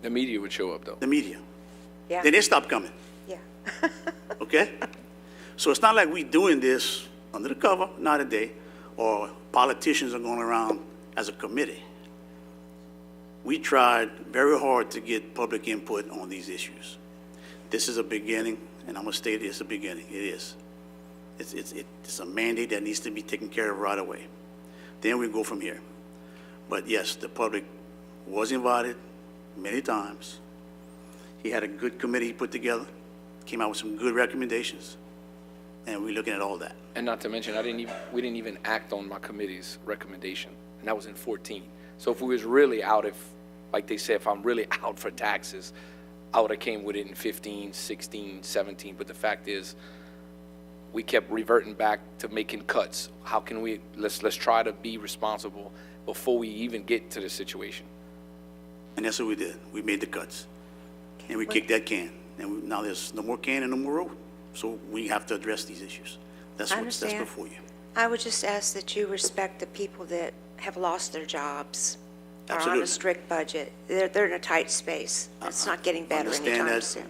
The media would show up, though. The media. Yeah. Then they stop coming, Yeah. okay? So it's not like we doing this under the cover, not a day, or politicians are going around as a committee. We tried very hard to get public input on these issues. This is a beginning, and I'm gonna state it's a beginning. It is. It's a mandate that needs to be taken care of right away. Then we go from here. But yes, the public was invited many times. He had a good committee he put together, came out with some good recommendations, and we're looking at all that. And not to mention, we didn't even act on my committee's recommendation, and that was in 14. So if we was really out, like they said, if I'm really out for taxes, I would have came with it in 15, 16, 17. But the fact is, we kept reverting back to making cuts. How can we, let's try to be responsible before we even get to the situation. And that's what we did. We made the cuts. And we kicked that can. And now there's no more can and no more road. So we have to address these issues. That's before you. I would just ask that you respect the people that have lost their jobs, are on Absolutely. a strict budget. They're in a tight space. It's not getting better Understand anytime that soon.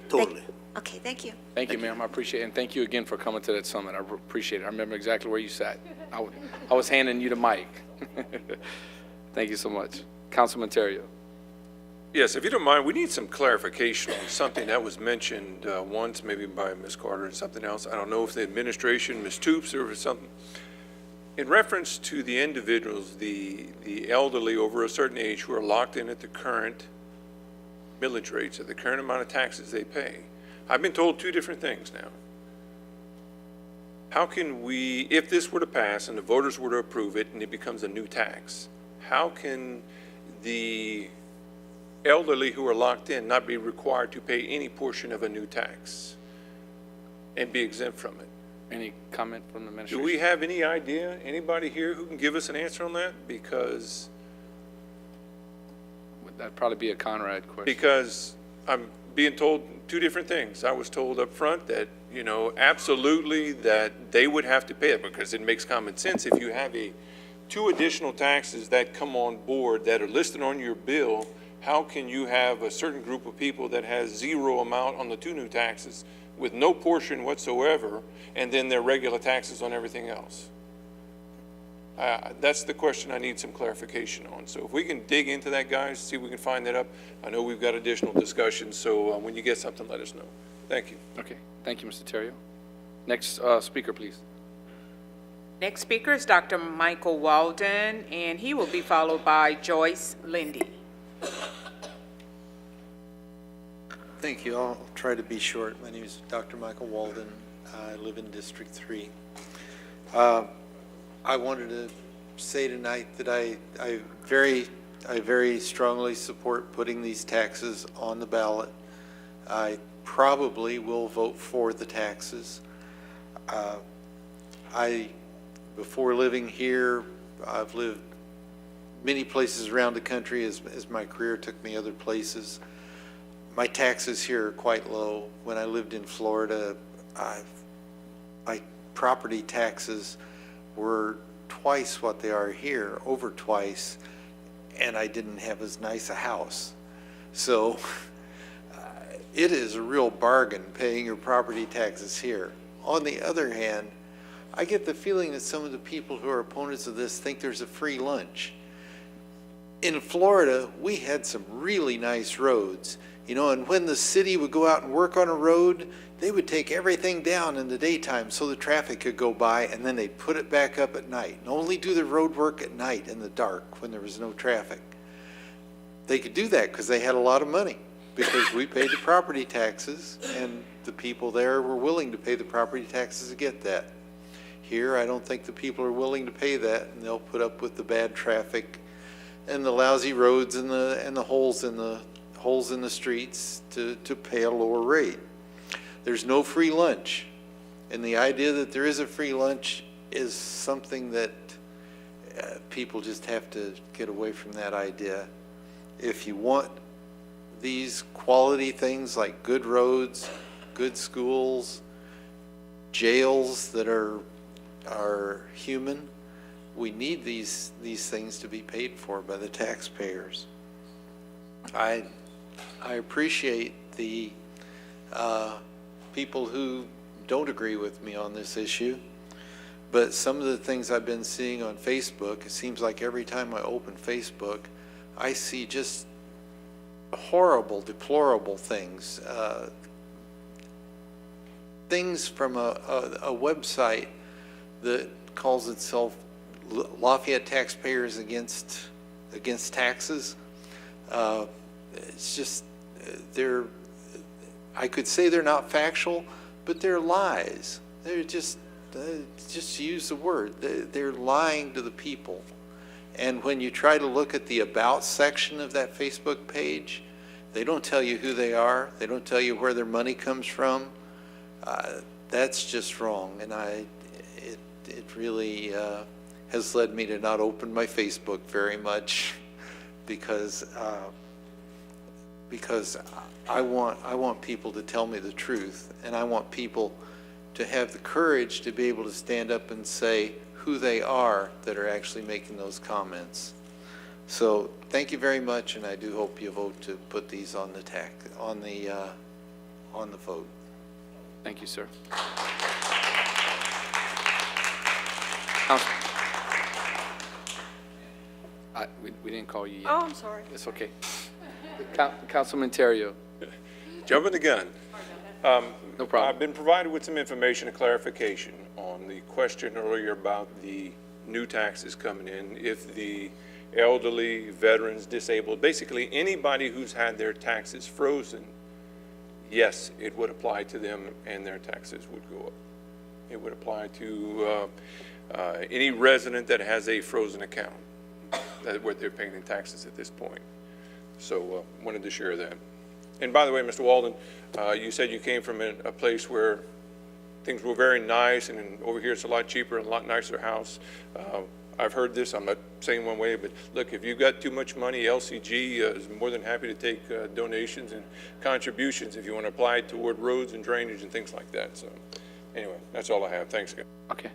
Totally. Okay, thank you. Thank you, ma'am. I appreciate it. And thank you again for coming to that summit. I appreciate it. I remember exactly where you sat. I was handing you the mic. Thank you so much. Councilman Terrio. Yes, if you don't mind, we need some clarification on something that was mentioned once, maybe by Ms. Carter and something else. I don't know if the administration, Ms. Toops, or something. In reference to the individuals, the elderly over a certain age who are locked in at the current millage rates, at the current amount of taxes they pay, I've been told two different things now. How can we, if this were to pass and the voters were to approve it and it becomes a new tax, how can the elderly who are locked in not be required to pay any portion of a new tax and be exempt from it? Any comment from the Do administration? we have any idea, anybody here who can give us an answer on that? Because That'd probably be a Conrad question. because I'm being told two different things. I was told up front that, you know, absolutely that they would have to pay it because it makes common sense. If you have two additional taxes that come on board that are listed on your bill, how can you have a certain group of people that has zero amount on the two new taxes with no portion whatsoever, and then their regular taxes on everything else? That's the question I need some clarification on. So if we can dig into that, guys, see if we can find that up. I know we've got additional discussions, so when you get something, let us know. Thank you. Okay. Thank you, Mr. Terrio. Next speaker, please. Next speaker is Dr. Michael Walden, and he will be followed by Joyce Lindy. Thank you. I'll try to be short. My name is Dr. Michael Walden. I live in District 3. I wanted to say tonight that I very strongly support putting these taxes on the ballot. I probably will vote for the taxes. Before living here, I've lived many places around the country as my career took me other places. My taxes here are quite low. When I lived in Florida, my property taxes were twice what they are here, over twice, and I didn't have as nice a house. So it is a real bargain paying your property taxes here. On the other hand, I get the feeling that some of the people who are opponents of this think there's a free lunch. In Florida, we had some really nice roads, you know, and when the city would go out and work on a road, they would take everything down in the daytime so the traffic could go by, and then they'd put it back up at night and only do the road work at night in the dark when there was no traffic. They could do that because they had a lot of money, because we paid the property taxes and the people there were willing to pay the property taxes to get that. Here, I don't think the people are willing to pay that, and they'll put up with the bad traffic and the lousy roads and the holes in the streets to pay a lower rate. There's no free lunch, and the idea that there is a free lunch is something that people just have to get away from that idea. If you want these quality things like good roads, good schools, jails that are human, we need these things to be paid for by the taxpayers. I appreciate the people who don't agree with me on this issue, but some of the things I've been seeing on Facebook, it seems like every time I open Facebook, I see just horrible, deplorable things. Things from a website that calls itself Lafayette Taxpayers Against Taxes. It's just, I could say they're not factual, but they're lies. They're just use the word. They're lying to the people. And when you try to look at the About section of that Facebook page, they don't tell you who they are. They don't tell you where their money comes from. That's just wrong. And it really has led me to not open my Facebook very much because I want people to tell me the truth, and I want people to have the courage to be able to stand up and say who they are that are actually making those comments. So thank you very much, and I do hope you vote to put these on the vote. Thank you, sir. We didn't call you yet. Oh, I'm sorry. It's okay. Councilman Terrio. Jumping the gun. No problem. I've been provided with some information and clarification on the question earlier about the new taxes coming in. If the elderly, veterans, disabled, basically anybody who's had their taxes frozen, yes, it would apply to them and their taxes would go up. It would apply to any resident that has a frozen account, where they're paying in taxes at this point. So wanted to share that. And by the way, Mr. Walden, you said you came from a place where things were very nice, and over here it's a lot cheaper and a lot nicer house. I've heard this, I'm not saying one way, but look, if you've got too much money, LCG is more than happy to take donations and contributions if you want to apply it toward roads and drainage and things like that. So anyway, that's all I have. Thanks, guys. Okay.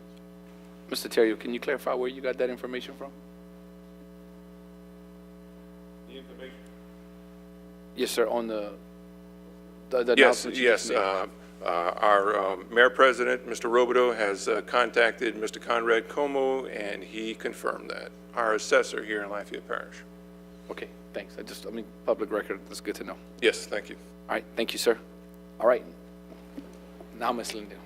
Mr. Terrio, can you clarify where you got that information from? The information? Yes, sir, on the Yes, announcement you just made. Our Mayor President, Mr. Robideau, has contacted Mr. Conrad Como, and he confirmed that. Our assessor here in Lafayette Parish. Okay, thanks. Public record, that's good to know. Yes, thank you. All right, thank you, sir. All right. Now, Ms. Linda.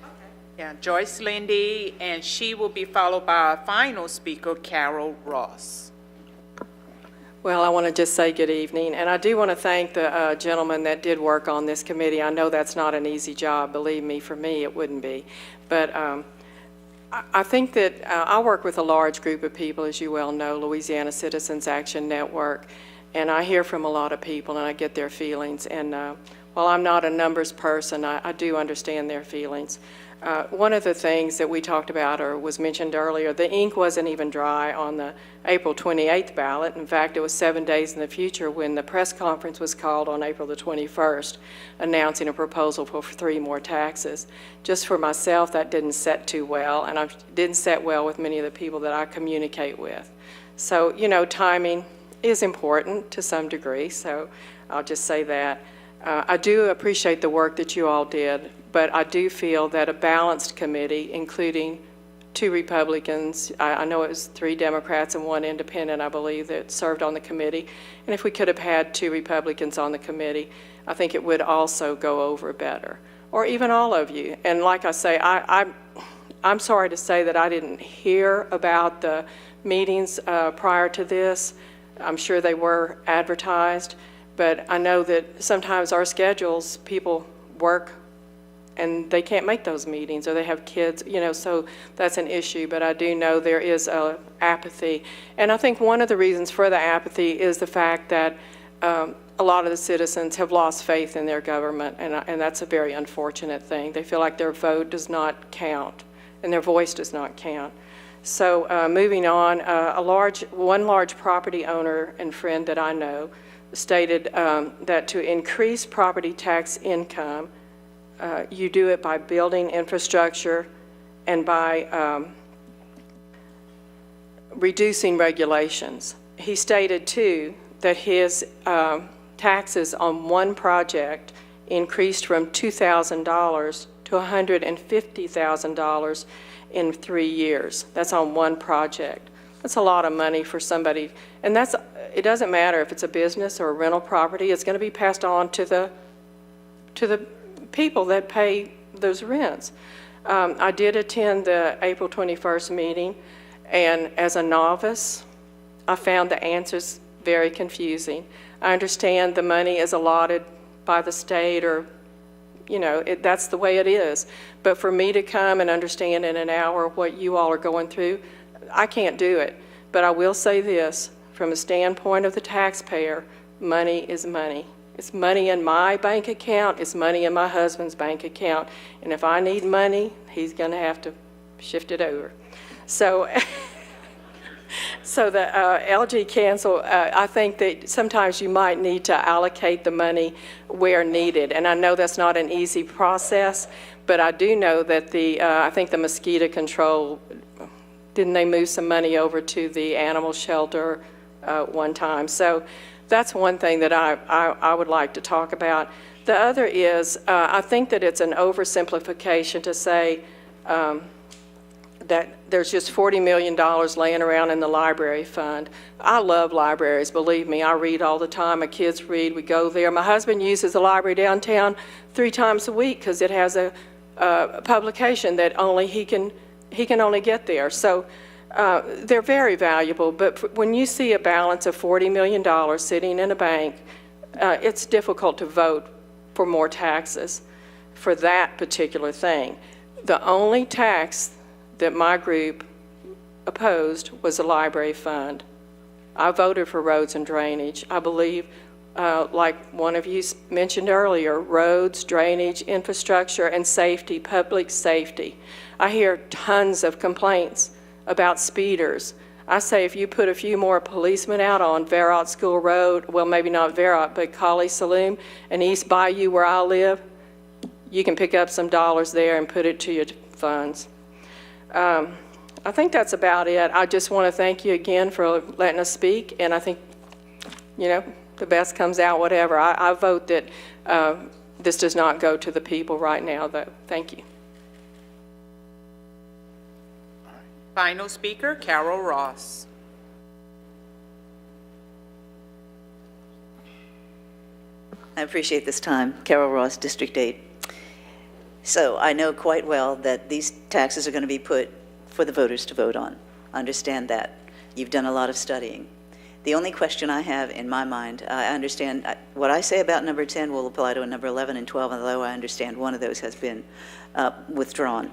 Yeah, Joyce Lindy, and she will be followed by our final speaker, Carol Ross. Well, I want to just say good evening, and I do want to thank the gentleman that did work on this committee. I know that's not an easy job. Believe me, for me, it wouldn't be. But I think that I work with a large group of people, as you well know, Louisiana Citizens Action Network, and I hear from a lot of people, and I get their feelings. And while I'm not a numbers person, I do understand their feelings. One of the things that we talked about or was mentioned earlier, the ink wasn't even dry on the April 28th ballot. In fact, it was 7 days in the future when the press conference was called on April the 21st, announcing a proposal for 3 more taxes. Just for myself, that didn't set too well, and it didn't set well with many of the people that I communicate with. So, you know, timing is important to some degree, so I'll just say that. I do appreciate the work that you all did, but I do feel that a balanced committee, including 2 Republicans, I know it was 3 Democrats and 1 independent, I believe, that served on the committee, and if we could have had 2 Republicans on the committee, I think it would also go over better, or even all of you. And like I say, I'm sorry to say that I didn't hear about the meetings prior to this. I'm sure they were advertised, but I know that sometimes our schedules, people work and they can't make those meetings, or they have kids, you know, so that's an issue. But I do know there is apathy. And I think one of the reasons for the apathy is the fact that a lot of the citizens have lost faith in their government, and that's a very unfortunate thing. They feel like their vote does not count, and their voice does not count. So moving on, one large property owner and friend that I know stated that to increase property tax income, you do it by building infrastructure and by reducing regulations. He stated, too, that his taxes on one project increased from $2,000 to $150,000 in 3 years. That's on one project. That's a lot of money for somebody, and it doesn't matter if it's a business or a rental property, it's going to be passed on to the people that pay those rents. I did attend the April 21st meeting, and as a novice, I found the answers very confusing. I understand the money is allotted by the state, or, you know, that's the way it is. But for me to come and understand in an hour what you all are going through, I can't do it. But I will say this, from a standpoint of the taxpayer, money is money. It's money in my bank account, it's money in my husband's bank account, and if I need money, he's going to have to shift it over. So, so the LG Council, I think that sometimes you might need to allocate the money where needed, and I know that's not an easy process, but I do know that I think the mosquito control, didn't they move some money over to the animal shelter one time? So that's one thing that I would like to talk about. The other is, I think that it's an oversimplification to say that there's just $40 million laying around in the library fund. I love libraries, believe me. I read all the time. My kids read. We go there. My husband uses the library downtown 3 times a week because it has a publication that only he can only get there. So they're very valuable, but when you see a balance of $40 million sitting in a bank, it's difficult to vote for more taxes for that particular thing. The only tax that my group opposed was the library fund. I voted for roads and drainage. I believe, like one of you mentioned earlier, roads, drainage, infrastructure, and safety, public safety. I hear tons of complaints about speeders. I say if you put a few more policemen out on Verrott School Road, well, maybe not Verrott, but Colley Saloon and East Bayou where I live, you can pick up some dollars there and put it to your funds. I think that's about it. I just want to thank you again for letting us speak, and I think, you know, the best comes out, whatever. I vote that this does not go to the people right now, though. Thank you. Final speaker, Carol Ross. I appreciate this time. Carol Ross, District 8. So I know quite well that these taxes are going to be put for the voters to vote on. Understand that. You've done a lot of studying. The only question I have in my mind, I understand what I say about number 10 will apply to number 11 and 12, although I understand one of those has been withdrawn.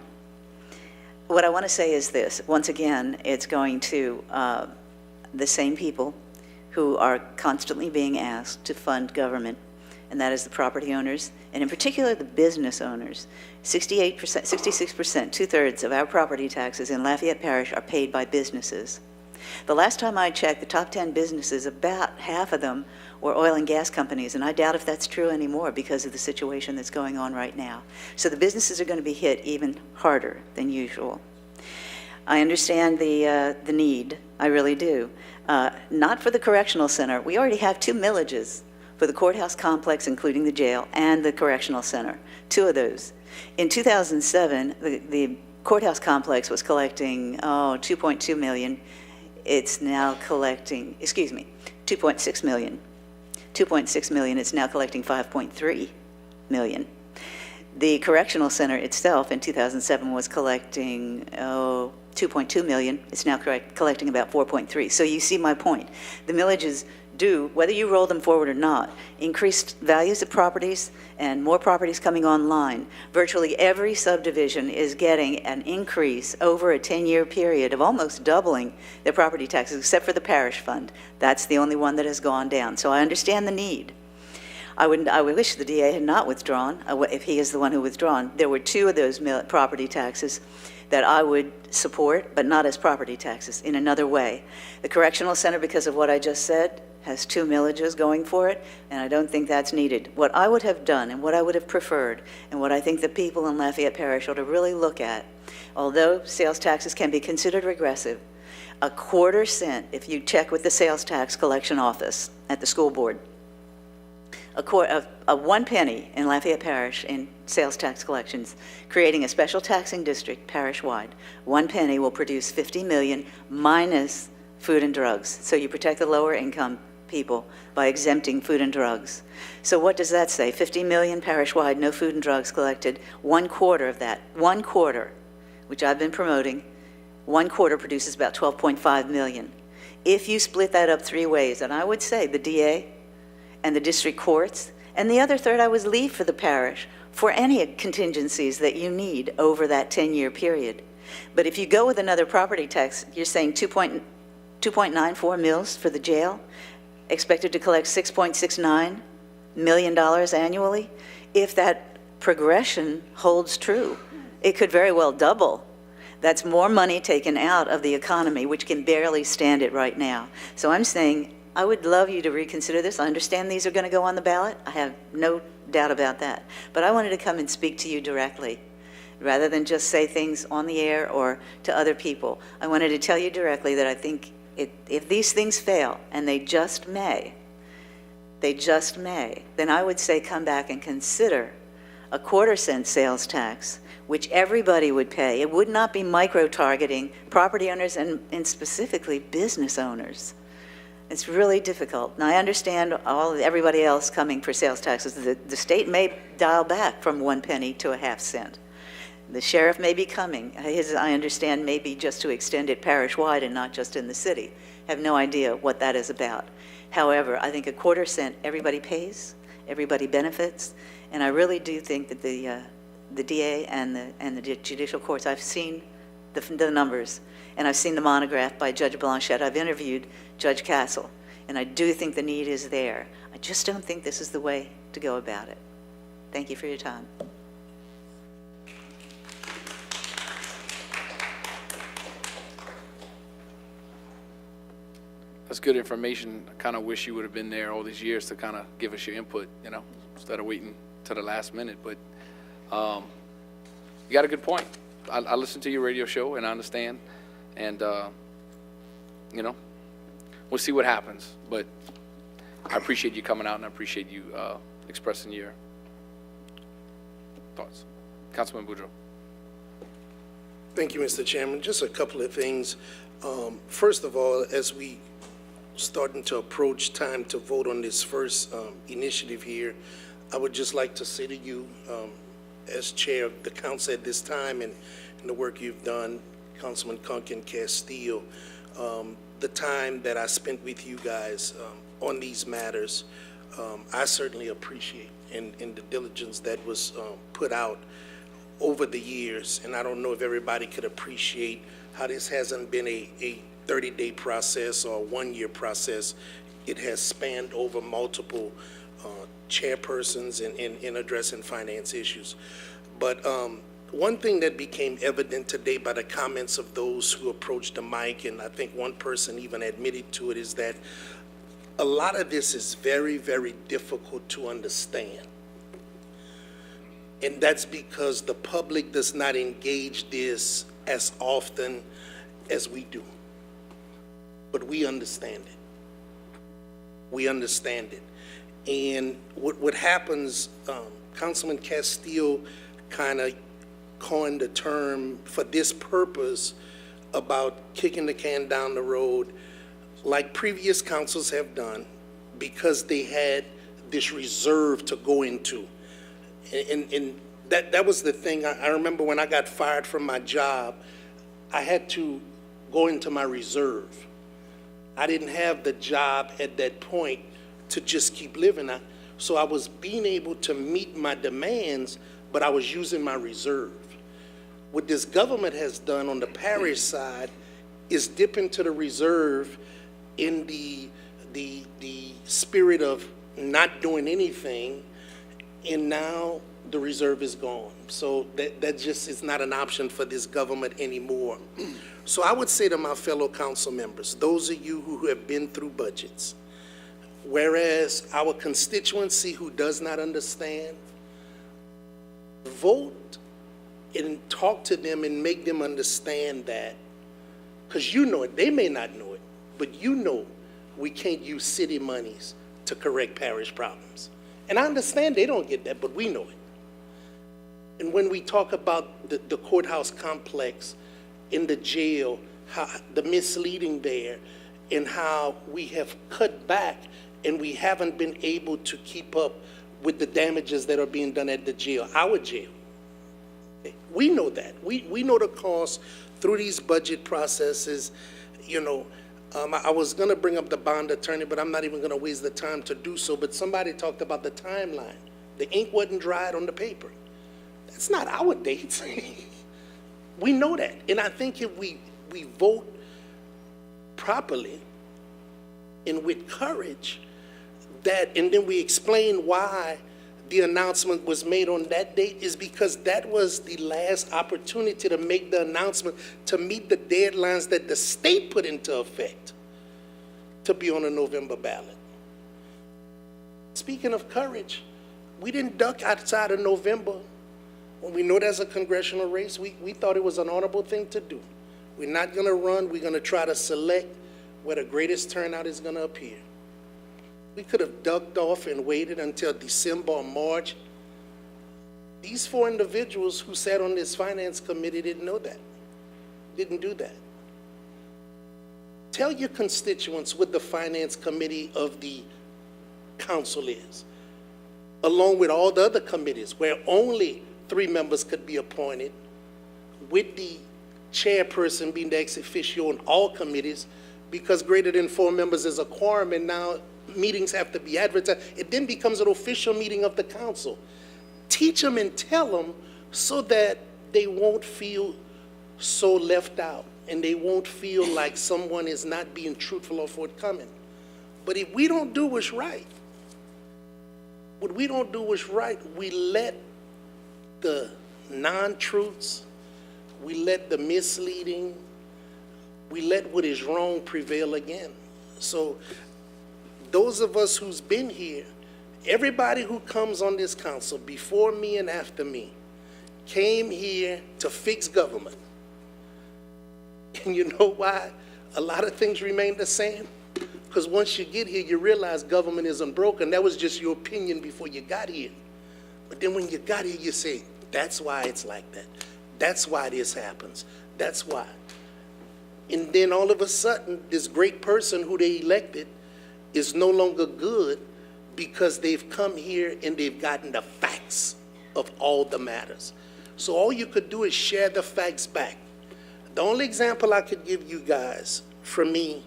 What I want to say is this. Once again, it's going to the same people who are constantly being asked to fund government, and that is the property owners, and in particular the business owners. 68%, 66%, 2/3 of our property taxes in Lafayette Parish are paid by businesses. The last time I checked, the top 10 businesses, about half of them were oil and gas companies, and I doubt if that's true anymore because of the situation that's going on right now. So the businesses are going to be hit even harder than usual. I understand the need, I really do. Not for the correctional center. We already have 2 millages for the courthouse complex, including the jail, and the correctional center, 2 of those. In 2007, the courthouse complex was collecting, $2.2 million. It's now collecting, 2.6 million. 2.6 million, it's now collecting 5.3 million. The correctional center itself in 2007 was collecting, 2.2 million. It's now collecting about 4.3. So you see my point. The millages do, whether you roll them forward or not, increased values of properties and more properties coming online. Virtually every subdivision is getting an increase over a 10-year period of almost doubling their property taxes, except for the parish fund. That's the only one that has gone down. So I understand the need. I wish the DA had not withdrawn, if he is the one who withdrawn. There were 2 of those property taxes that I would support, but not as property taxes, in another way. The correctional center, because of what I just said, has 2 millages going for it, and I don't think that's needed. What I would have done and what I would have preferred, and what I think the people in Lafayette Parish ought to really look at, although sales taxes can be considered regressive, a 1/4 cent, if you check with the sales tax collection office at the school board, a 1 penny in Lafayette Parish in sales tax collections, creating a special taxing district parish-wide. 1 penny will produce 50 million minus food and drugs. So you protect the lower income people by exempting food and drugs. So what does that say? 50 million parish-wide, no food and drugs collected. 1/4 of that, 1/4, which I've been promoting, 1/4 produces about 12.5 million. If you split that up 3 ways, and I would say the DA and the district courts, and the other third I would leave for the parish for any contingencies that you need over that 10-year period. But if you go with another property tax, you're saying 2.94 mils for the jail, expected to collect $6.69 million annually. If that progression holds true, it could very well double. That's more money taken out of the economy, which can barely stand it right now. So I'm saying, I would love you to reconsider this. I understand these are going to go on the ballot. I have no doubt about that. But I wanted to come and speak to you directly, rather than just say things on the air or to other people. I wanted to tell you directly that I think if these things fail, and they just may, then I would say come back and consider a 1/4 cent sales tax, which everybody would pay. It would not be micro-targeting property owners and specifically business owners. It's really difficult. And I understand everybody else coming for sales taxes. The state may dial back from 1 penny to a 1/2 cent. The sheriff may be coming. His, I understand, may be just to extend it parish-wide and not just in the city. Have no idea what that is about. However, I think a 1/4 cent, everybody pays, everybody benefits, and I really do think that the DA and the judicial courts, I've seen the numbers, and I've seen the monograph by Judge Blanchette. I've interviewed Judge Castle, and I do think the need is there. I just don't think this is the way to go about it. Thank you for your time. That's good information. I kind of wish you would have been there all these years to kind of give us your input, you know, instead of waiting to the last minute. But you got a good point. I listened to your radio show and I understand. And, you know, we'll see what happens. But I appreciate you coming out and I appreciate you expressing your thoughts. Councilman Boudreaux. Thank you, Mr. Chairman. Just a couple of things. First of all, as we starting to approach time to vote on this first initiative here, I would just like to say to you, as chair of the council at this time and the work you've done, Councilman Kunkin Castillo, the time that I spent with you guys on these matters, I certainly appreciate in the diligence that was put out over the years. And I don't know if everybody could appreciate how this hasn't been a 30-day process or a 1-year process. It has spanned over multiple chairpersons in addressing finance issues. But one thing that became evident today by the comments of those who approached the mic, and I think one person even admitted to it, is that a lot of this is very, very difficult to understand. And that's because the public does not engage this as often as we do. But we understand it. We understand it. And what happens, Councilman Castillo kind of coined the term for this purpose about kicking the can down the road, like previous councils have done, because they had this reserve to go into. And that was the thing. I remember when I got fired from my job, I had to go into my reserve. I didn't have the job at that point to just keep living. So I was being able to meet my demands, but I was using my reserve. What this government has done on the parish side is dip into the reserve in the spirit of not doing anything, and now the reserve is gone. So that just is not an option for this government anymore. So I would say to my fellow council members, those of you who have been through budgets, whereas our constituency who does not understand, vote and talk to them and make them understand that, because you know it, they may not know it, but you know we can't use city monies to correct parish problems. And I understand they don't get that, but we know it. And when we talk about the courthouse complex, in the jail, how the misleading there, and how we have cut back and we haven't been able to keep up with the damages that are being done at the jail, our jail. We know that. We know the cost through these budget processes. You know, I was going to bring up the bond attorney, but I'm not even going to waste the time to do so. But somebody talked about the timeline. The ink wasn't dried on the paper. That's not our dates. We know that. And I think if we vote properly and with courage, and then we explain why the announcement was made on that date, is because that was the last opportunity to make the announcement to meet the deadlines that the state put into effect to be on a November ballot. Speaking of courage, we didn't duck outside of November. When we know there's a congressional race, we thought it was an honorable thing to do. We're not going to run. We're going to try to select where the greatest turnout is going to appear. We could have ducked off and waited until December or March. These 4 individuals who sat on this finance committee didn't know that, didn't do that. Tell your constituents what the finance committee of the council is, along with all the other committees where only 3 members could be appointed, with the chairperson being the ex officio on all committees, because greater than 4 members is a quorum, and now meetings have to be advertised. It then becomes an official meeting of the council. Teach them and tell them so that they won't feel so left out and they won't feel like someone is not being truthful or forthcoming. But if we don't do what's right, we let the non-truths, we let the misleading, we let what is wrong prevail again. So those of us who's been here, everybody who comes on this council before me and after me came here to fix government. And you know why a lot of things remain the same? Because once you get here, you realize government isn't broken. That was just your opinion before you got here. But then when you got here, you say, that's why it's like that. That's why this happens. That's why. And then all of a sudden, this great person who they elected is no longer good because they've come here and they've gotten the facts of all the matters. So all you could do is share the facts back. The only example I could give you guys, for me,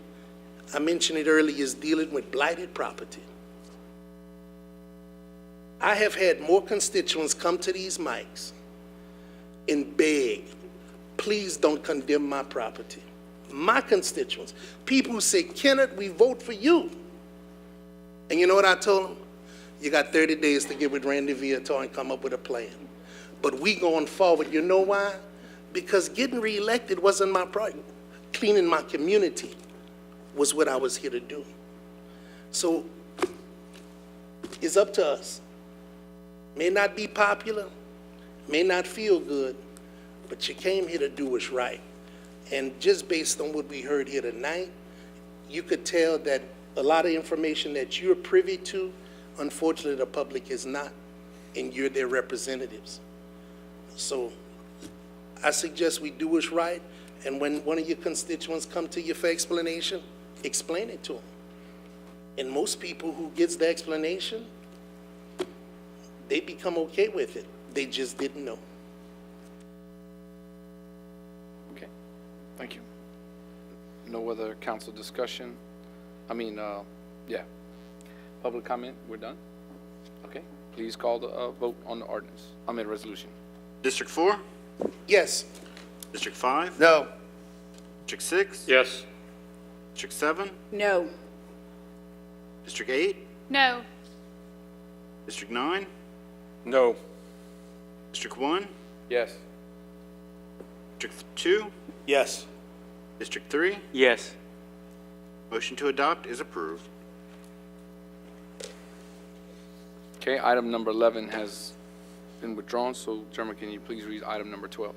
I mentioned it earlier, is dealing with blighted property. I have had more constituents come to these mics and beg, please don't condemn my property. My constituents, people who say, Kenneth, we vote for you. And you know what I told them? You got 30 days to get with Randy Viator and come up with a plan. But we going forward. You know why? Because getting reelected wasn't my problem. Cleaning my community was what I was here to do. So it's up to us. May not be popular, may not feel good, but you came here to do what's right. And just based on what we heard here tonight, you could tell that a lot of information that you're privy to, unfortunately, the public is not, and you're their representatives. So I suggest we do what's right, and when one of your constituents come to you for explanation, explain it to them. And most people who gets the explanation, they become okay with it. They just didn't know. Okay, thank you. No other council discussion? Yeah. Public comment, we're done? Okay, please call the vote on the ordinance. Resolution. District 4? Yes. District 5? No. District 6? Yes. District 7? No. District 8? No. District 9? No. District 1? Yes. District 2? Yes. District 3? Yes. Motion to adopt is approved. Okay, item number 11 has been withdrawn, so Jeremy, can you please read item number 12?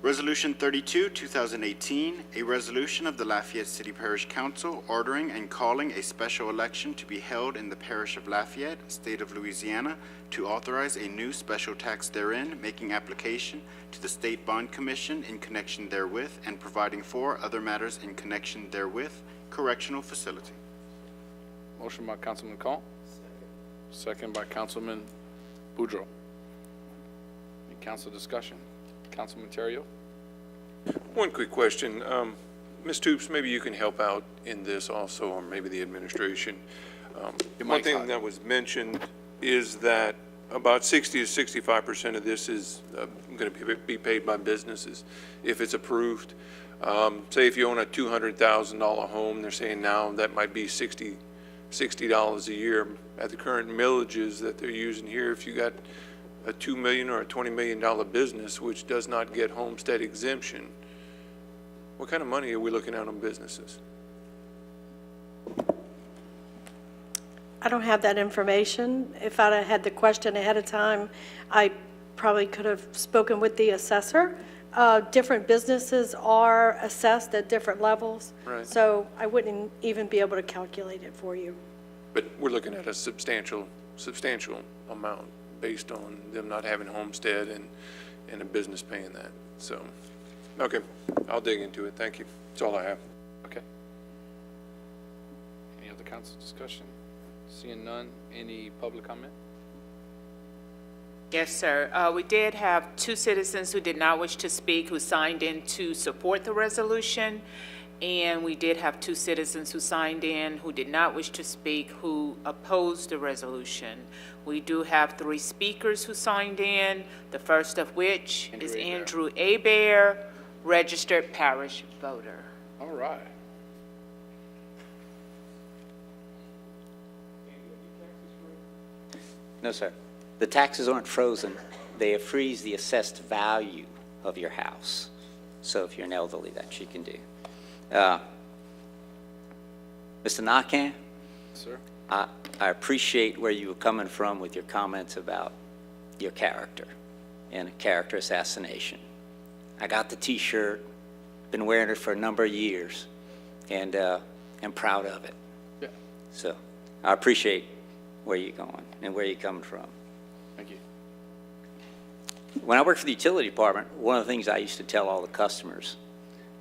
Resolution 32, 2018, a resolution of the Lafayette City Parish Council ordering and calling a special election to be held in the Parish of Lafayette, State of Louisiana, to authorize a new special tax therein, making application to the State Bond Commission in connection therewith, and providing for other matters in connection therewith, correctional facility. Motion by Councilman Call. Second by Councilman Boudreaux. Any council discussion? Councilman Terrio? One quick question. Ms. Toops, maybe you can help out in this also, or maybe the administration. One thing that was mentioned is that about 60 to 65% of this is going to be paid by businesses if it's approved. Say if you own a $200,000 home, they're saying now that might be $60 a year. At the current millages that they're using here, if you got a $2 million or a $20 million business which does not get homestead exemption, what kind of money are we looking at on businesses? I don't have that information. If I'd have had the question ahead of time, I probably could have spoken with the assessor. Different businesses are assessed at different levels. Right. So I wouldn't even be able to calculate it for you. But we're looking at a substantial amount based on them not having homestead and a business paying that. So, okay, I'll dig into it. Thank you. That's all I have. Okay. Any other council discussion? Seeing none, any public comment? Yes, sir. We did have two citizens who did not wish to speak who signed in to support the resolution. And we did have two citizens who signed in who did not wish to speak who opposed the resolution. We do have three speakers who signed in, the first of which is Andrew Abair, registered parish voter. All right. No, sir. The taxes aren't frozen. They freeze the assessed value of your house. So if you're an elderly, that you can do. Mr. Nakan, Sir? I appreciate where you were coming from with your comments about your character and character assassination. I got the T-shirt, been wearing it for a number of years, and am proud of it. Yeah. So I appreciate where you're going and where you're coming from. Thank you. When I worked for the utility department, one of the things I used to tell all the customers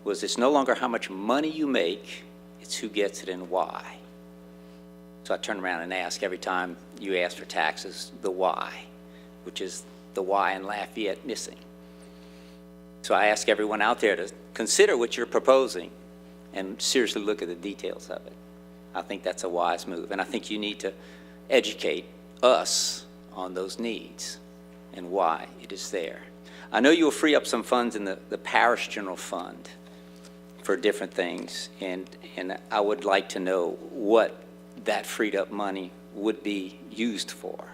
was it's no longer how much money you make, it's who gets it and why. So I turn around and ask every time you ask for taxes, the why, which is the why in Lafayette missing. So I ask everyone out there to consider what you're proposing and seriously look at the details of it. I think that's a wise move, and I think you need to educate us on those needs and why it is there. I know you will free up some funds in the parish general fund for different things, and I would like to know what that freed up money would be used for.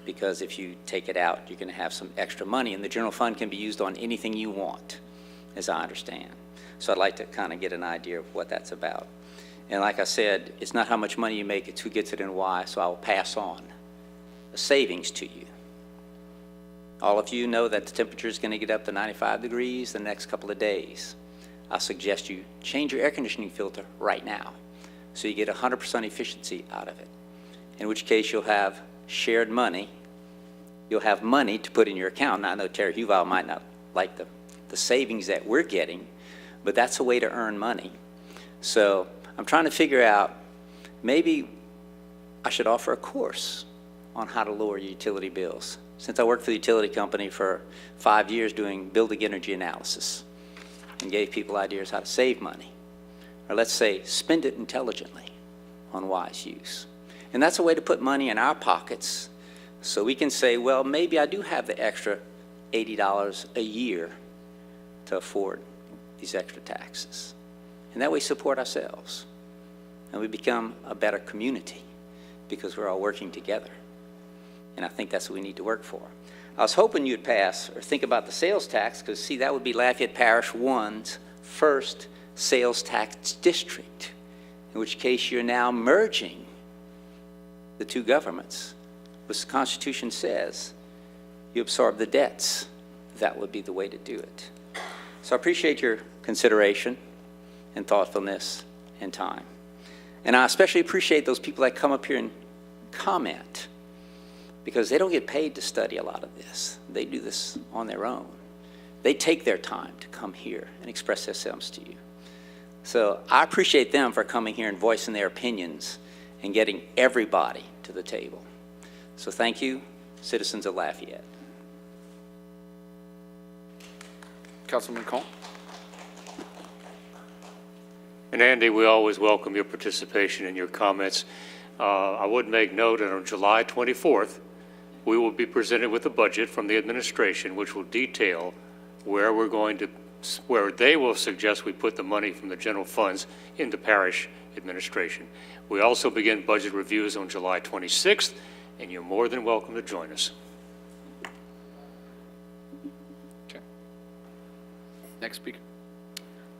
Because if you take it out, you're going to have some extra money, and the general fund can be used on anything you want, as I understand. So I'd like to kind of get an idea of what that's about. And like I said, it's not how much money you make, it's who gets it and why, so I will pass on the savings to you. All of you know that the temperature is going to get up to 95 degrees the next couple of days. I suggest you change your air conditioning filter right now so you get 100% efficiency out of it, in which case you'll have shared money. You'll have money to put in your account. Now, I know Terry Huval might not like the savings that we're getting, but that's a way to earn money. So I'm trying to figure out, maybe I should offer a course on how to lower your utility bills. Since I worked for the utility company for 5 years doing building energy analysis and gave people ideas how to save money, or let's say spend it intelligently on wise use. And that's a way to put money in our pockets so we can say, well, maybe I do have the extra $80 a year to afford these extra taxes. And that way support ourselves. And we become a better community because we're all working together. And I think that's what we need to work for. I was hoping you'd pass or think about the sales tax, because see, that would be Lafayette Parish 1's first sales tax district, in which case you're now merging the two governments, which the Constitution says you absorb the debts. That would be the way to do it. So I appreciate your consideration and thoughtfulness and time. And I especially appreciate those people that come up here and comment, because they don't get paid to study a lot of this. They do this on their own. They take their time to come here and express themselves to you. So I appreciate them for coming here and voicing their opinions and getting everybody to the table. So thank you, citizens of Lafayette. Councilman Cone? And Andy, we always welcome your participation and your comments. I would make note that on July 24th, we will be presented with a budget from the administration which will detail where where they will suggest we put the money from the general funds into parish administration. We also begin budget reviews on July 26th, and you're more than welcome to join us. Okay. Next speaker.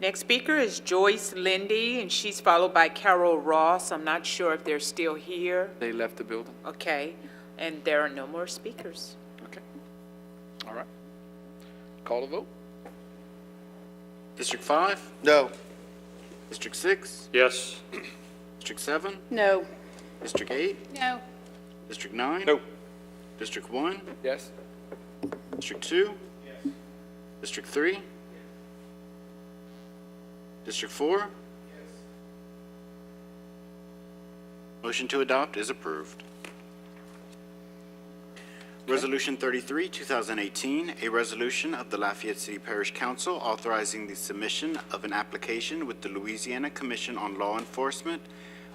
Next speaker is Joyce Lindy, and she's followed by Carol Ross. I'm not sure if they're still here. They left the building. Okay, and there are no more speakers. Okay. All right. Call the vote. District 5? No. District 6? Yes. District 7? No. District 8? No. District 9? Nope. District 1? Yes. District 2? Yes. District 3? Yes. District 4? Yes. Motion to adopt is approved. Resolution 33, 2018, a resolution of the Lafayette City Parish Council authorizing the submission of an application with the Louisiana Commission on Law Enforcement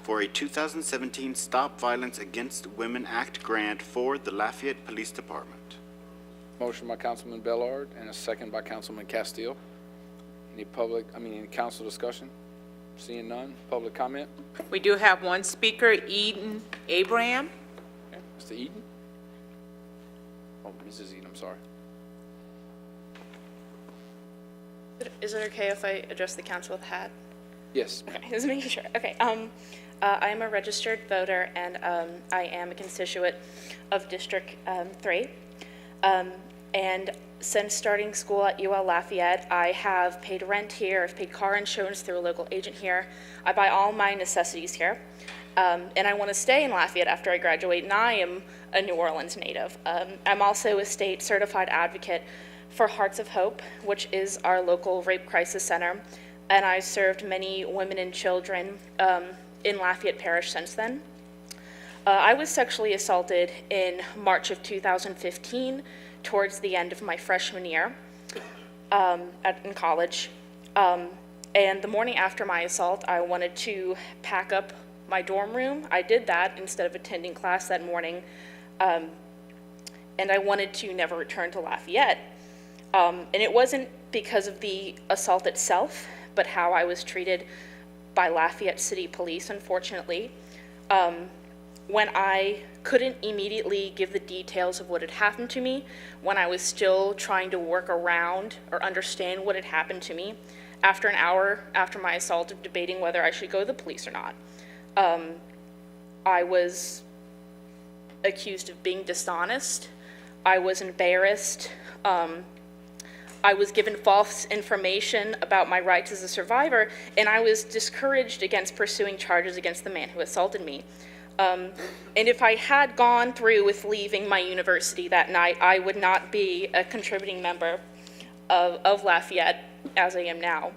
for a 2017 Stop Violence Against Women Act grant for the Lafayette Police Department. Motion by Councilman Bellard and a second by Councilman Castile. Any council discussion? Seeing none. Public comment? We do have one speaker, Eden Abraham. Okay. Mr. Eden? Oh, Mrs. Eden, I'm sorry. Is it okay if I address the council with hat? Yes. Okay, just making sure. Okay. I am a registered voter, and I am a constituent of District 3. And since starting school at UL Lafayette, I have paid rent here, I've paid car insurance through a local agent here. I buy all my necessities here. And I want to stay in Lafayette after I graduate, and I am a New Orleans native. I'm also a state certified advocate for Hearts of Hope, which is our local rape crisis center, and I've served many women and children in Lafayette Parish since then. I was sexually assaulted in March of 2015, towards the end of my freshman year in college. And the morning after my assault, I wanted to pack up my dorm room. I did that instead of attending class that morning, and I wanted to never return to Lafayette. And it wasn't because of the assault itself, but how I was treated by Lafayette City Police, unfortunately. When I couldn't immediately give the details of what had happened to me, when I was still trying to work around or understand what had happened to me, after an hour after my assault of debating whether I should go to the police or not, I was accused of being dishonest. I was embarrassed. I was given false information about my rights as a survivor, and I was discouraged against pursuing charges against the man who assaulted me. And if I had gone through with leaving my university that night, I would not be a contributing member of Lafayette as I am now.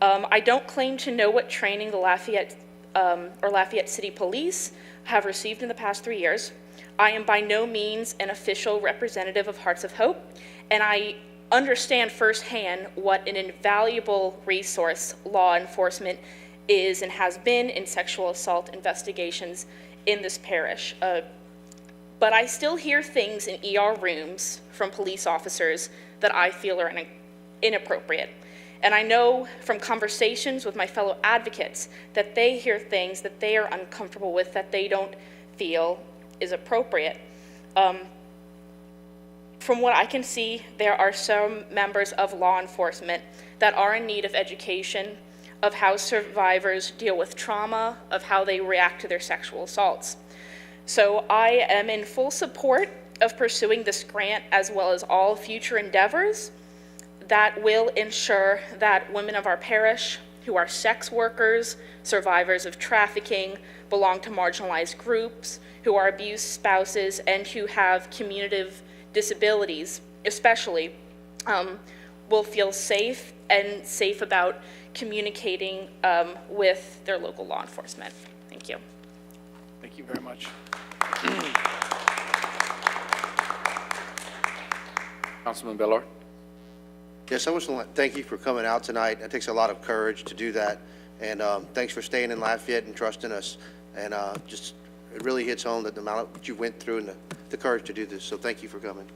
I don't claim to know what training the Lafayette or Lafayette City Police have received in the past 3 years. I am by no means an official representative of Hearts of Hope, and I understand firsthand what an invaluable resource law enforcement is and has been in sexual assault investigations in this parish. But I still hear things in ER rooms from police officers that I feel are inappropriate. And I know from conversations with my fellow advocates that they hear things that they are uncomfortable with, that they don't feel is appropriate. From what I can see, there are some members of law enforcement that are in need of education of how survivors deal with trauma, of how they react to their sexual assaults. So I am in full support of pursuing this grant as well as all future endeavors that will ensure that women of our parish who are sex workers, survivors of trafficking, belong to marginalized groups, who are abused spouses, and who have communicative disabilities, especially, will feel safe and safe about communicating with their local law enforcement. Thank you. Thank you very much. Councilman Bellard. Yes, I just want to thank you for coming out tonight. It takes a lot of courage to do that. And thanks for staying in Lafayette and trusting us. And just, it really hits home that the amount that you went through and the courage to do this. So thank you for coming.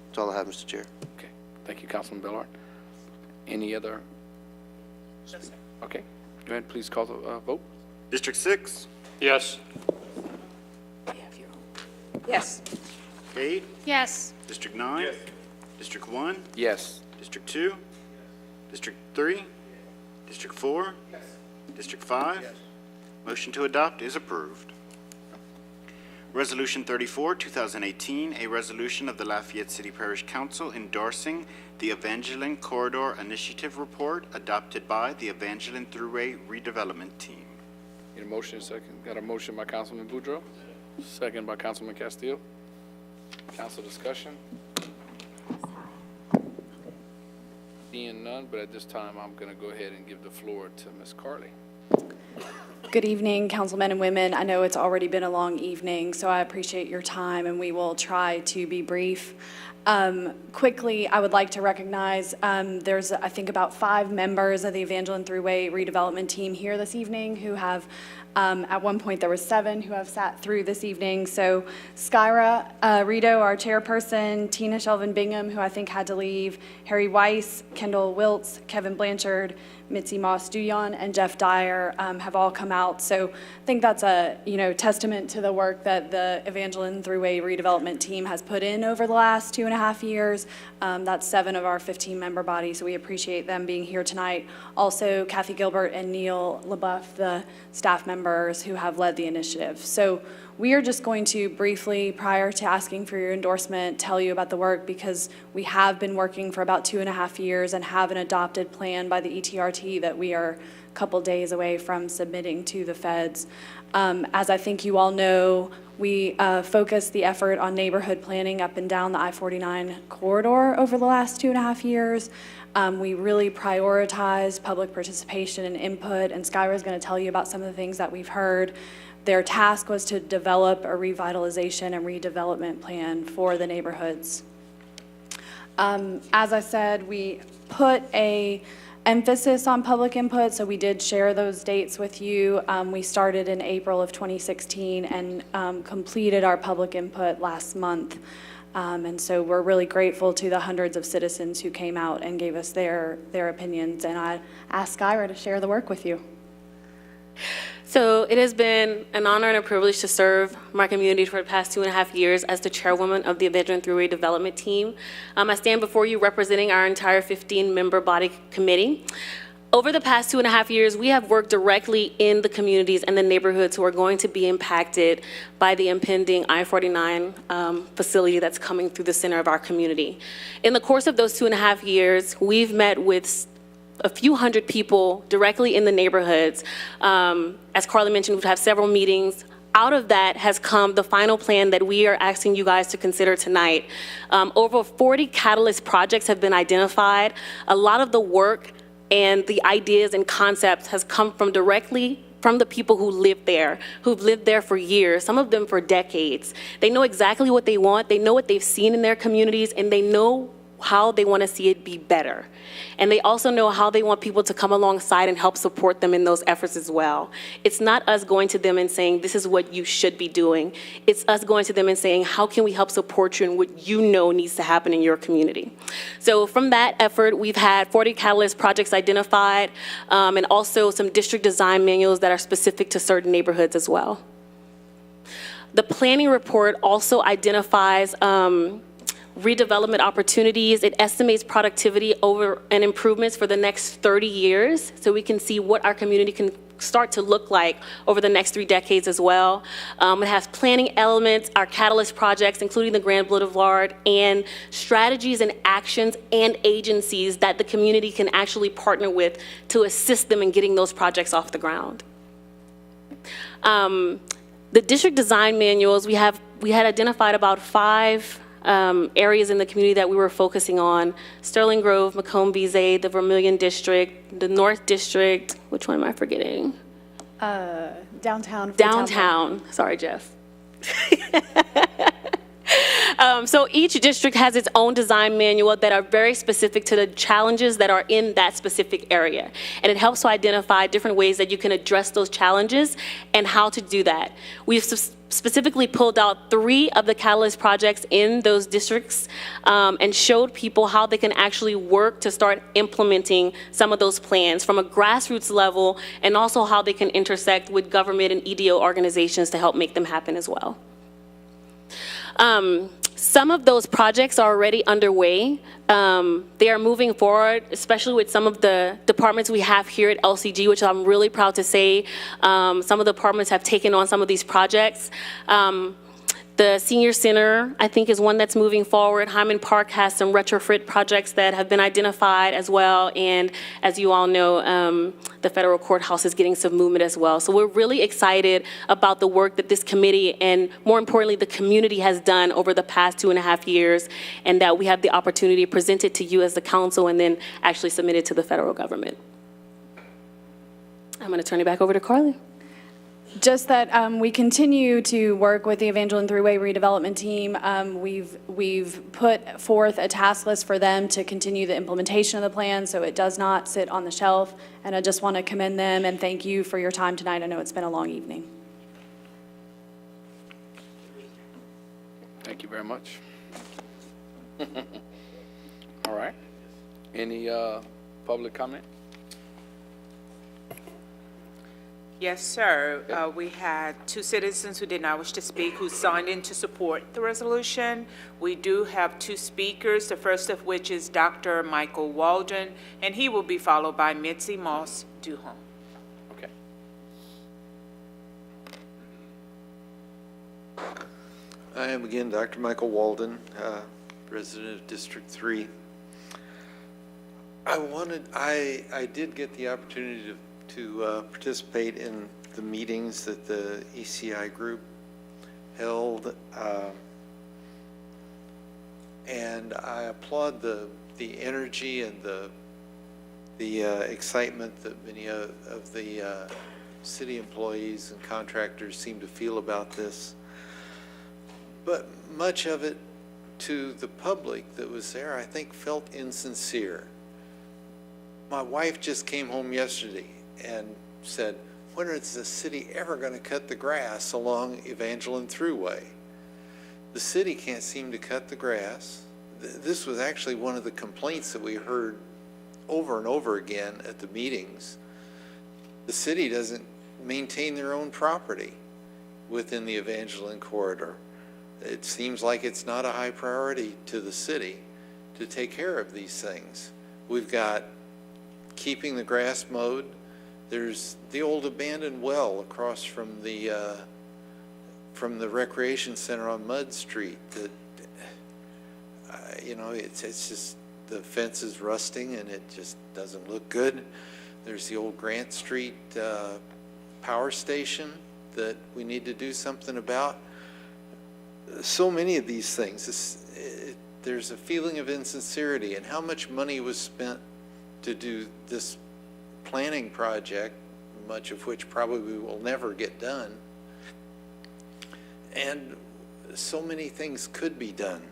That's all I have, Mr. Chair. Okay. Thank you, Councilman Bellard. Any other? Okay. Go ahead, please call the vote. District 6? Yes. Yes. 8? Yes. District 9? Yes. District 1? Yes. District 2? District 3? District 4? Yes. District 5? Yes. Motion to adopt is approved. Resolution 34, 2018, a resolution of the Lafayette City Parish Council endorsing the Evangeline Corridor Initiative Report adopted by the Evangeline Thruway Redevelopment Team. Need a motion second? Got a motion by Councilman Boudreaux, second by Councilman Castillo. Council discussion? Seeing none, but at this time, I'm going to go ahead and give the floor to Ms. Carley. Good evening, councilmen and women. I know it's already been a long evening, so I appreciate your time, and we will try to be brief. Quickly, I would like to recognize there's, I think, about 5 members of the Evangeline Thruway Redevelopment Team here this evening who have, at one point there were 7 who have sat through this evening. So Skyra Rito, our chairperson, Tina Shelvin Bingham, who I think had to leave, Harry Weiss, Kendall Wiltz, Kevin Blanchard, Mitzi Moss-Duyon, and Jeff Dyer have all come out. So I think that's a testament to the work that the Evangeline Thruway Redevelopment Team has put in over the last 2.5 years. That's 7 of our 15 member bodies, so we appreciate them being here tonight. Also, Kathy Gilbert and Neil LaBeouf, the staff members who have led the initiative. So we are just going to briefly, prior to asking for your endorsement, tell you about the work because we have been working for about 2.5 years and have an adopted plan by the ETRT that we are a couple days away from submitting to the feds. As I think you all know, we focused the effort on neighborhood planning up and down the I-49 corridor over the last 2.5 years. We really prioritized public participation and input, and Skyra is going to tell you about some of the things that we've heard. Their task was to develop a revitalization and redevelopment plan for the neighborhoods. As I said, we put an emphasis on public input, so we did share those dates with you. We started in April of 2016 and completed our public input last month. And so we're really grateful to the hundreds of citizens who came out and gave us their opinions. And I asked Skyra to share the work with you. So it has been an honor and a privilege to serve my community for the past 2.5 years as the chairwoman of the Evangeline Thruway Development Team. I stand before you representing our entire 15-member body committee. Over the past 2.5 years, we have worked directly in the communities and the neighborhoods who are going to be impacted by the impending I-49 facility that's coming through the center of our community. In the course of those 2.5 years, we've met with a few hundred people directly in the neighborhoods. As Carly mentioned, we've had several meetings. Out of that has come the final plan that we are asking you guys to consider tonight. Over 40 catalyst projects have been identified. A lot of the work and the ideas and concepts has come from directly from the people who live there, who've lived there for years, some of them for decades. They know exactly what they want, they know what they've seen in their communities, and they know how they want to see it be better. And they also know how they want people to come alongside and help support them in those efforts as well. It's not us going to them and saying, this is what you should be doing. It's us going to them and saying, how can we help support you in what you know needs to happen in your community? So from that effort, we've had 40 catalyst projects identified, and also some district design manuals that are specific to certain neighborhoods as well. The planning report also identifies redevelopment opportunities. It estimates productivity over and improvements for the next 30 years, so we can see what our community can start to look like over the next 3 decades as well. It has planning elements, our catalyst projects, including the Grand Boulevard, and strategies and actions and agencies that the community can actually partner with to assist them in getting those projects off the ground. The district design manuals, we had identified about 5 areas in the community that we were focusing on: Sterling Grove, Macomb, Bizet, the Vermilion District, the North District. Which one am I forgetting? Downtown. Downtown. Sorry, Jeff. So each district has its own design manual that are very specific to the challenges that are in that specific area. And it helps to identify different ways that you can address those challenges and how to do that. We've specifically pulled out 3 of the catalyst projects in those districts and showed people how they can actually work to start implementing some of those plans from a grassroots level, and also how they can intersect with government and EDO organizations to help make them happen as well. Some of those projects are already underway. They are moving forward, especially with some of the departments we have here at LCG, which I'm really proud to say some of the departments have taken on some of these projects. The Senior Center, I think, is one that's moving forward. Hyman Park has some retrofit projects that have been identified as well. And as you all know, the federal courthouse is getting some movement as well. So we're really excited about the work that this committee, and more importantly, the community has done over the past 2.5 years, and that we have the opportunity to present it to you as the council and then actually submit it to the federal government. I'm going to turn it back over to Carly. Just that we continue to work with the Evangeline Thruway redevelopment team. We've put forth a task list for them to continue the implementation of the plan, so it does not sit on the shelf. And I just want to commend them and thank you for your time tonight. I know it's been a long evening. Thank you very much. All right. Any public comment? Yes, sir. We had 2 citizens who did not wish to speak who signed in to support the resolution. We do have 2 speakers, the first of which is Dr. Michael Walden, and he will be followed by Mitzi Moss Duhon. Okay. I am again Dr. Michael Walden, resident of District 3. I did get the opportunity to participate in the meetings that the ECI group held, and I applaud the energy and the excitement that many of the city employees and contractors seem to feel about this. But much of it, to the public that was there, I think felt insincere. My wife just came home yesterday and said, when is the city ever going to cut the grass along Evangeline Thruway? The city can't seem to cut the grass. This was actually one of the complaints that we heard over and over again at the meetings. The city doesn't maintain their own property within the Evangeline corridor. It seems like it's not a high priority to the city to take care of these things. We've got keeping the grass mowed. There's the old abandoned well across from the recreation center on Mudd Street that, you know, it's just, the fence is rusting and it just doesn't look good. There's the old Grant Street power station that we need to do something about. So many of these things, there's a feeling of insincerity, and how much money was spent to do this planning project, much of which probably will never get done. And so many things could be done.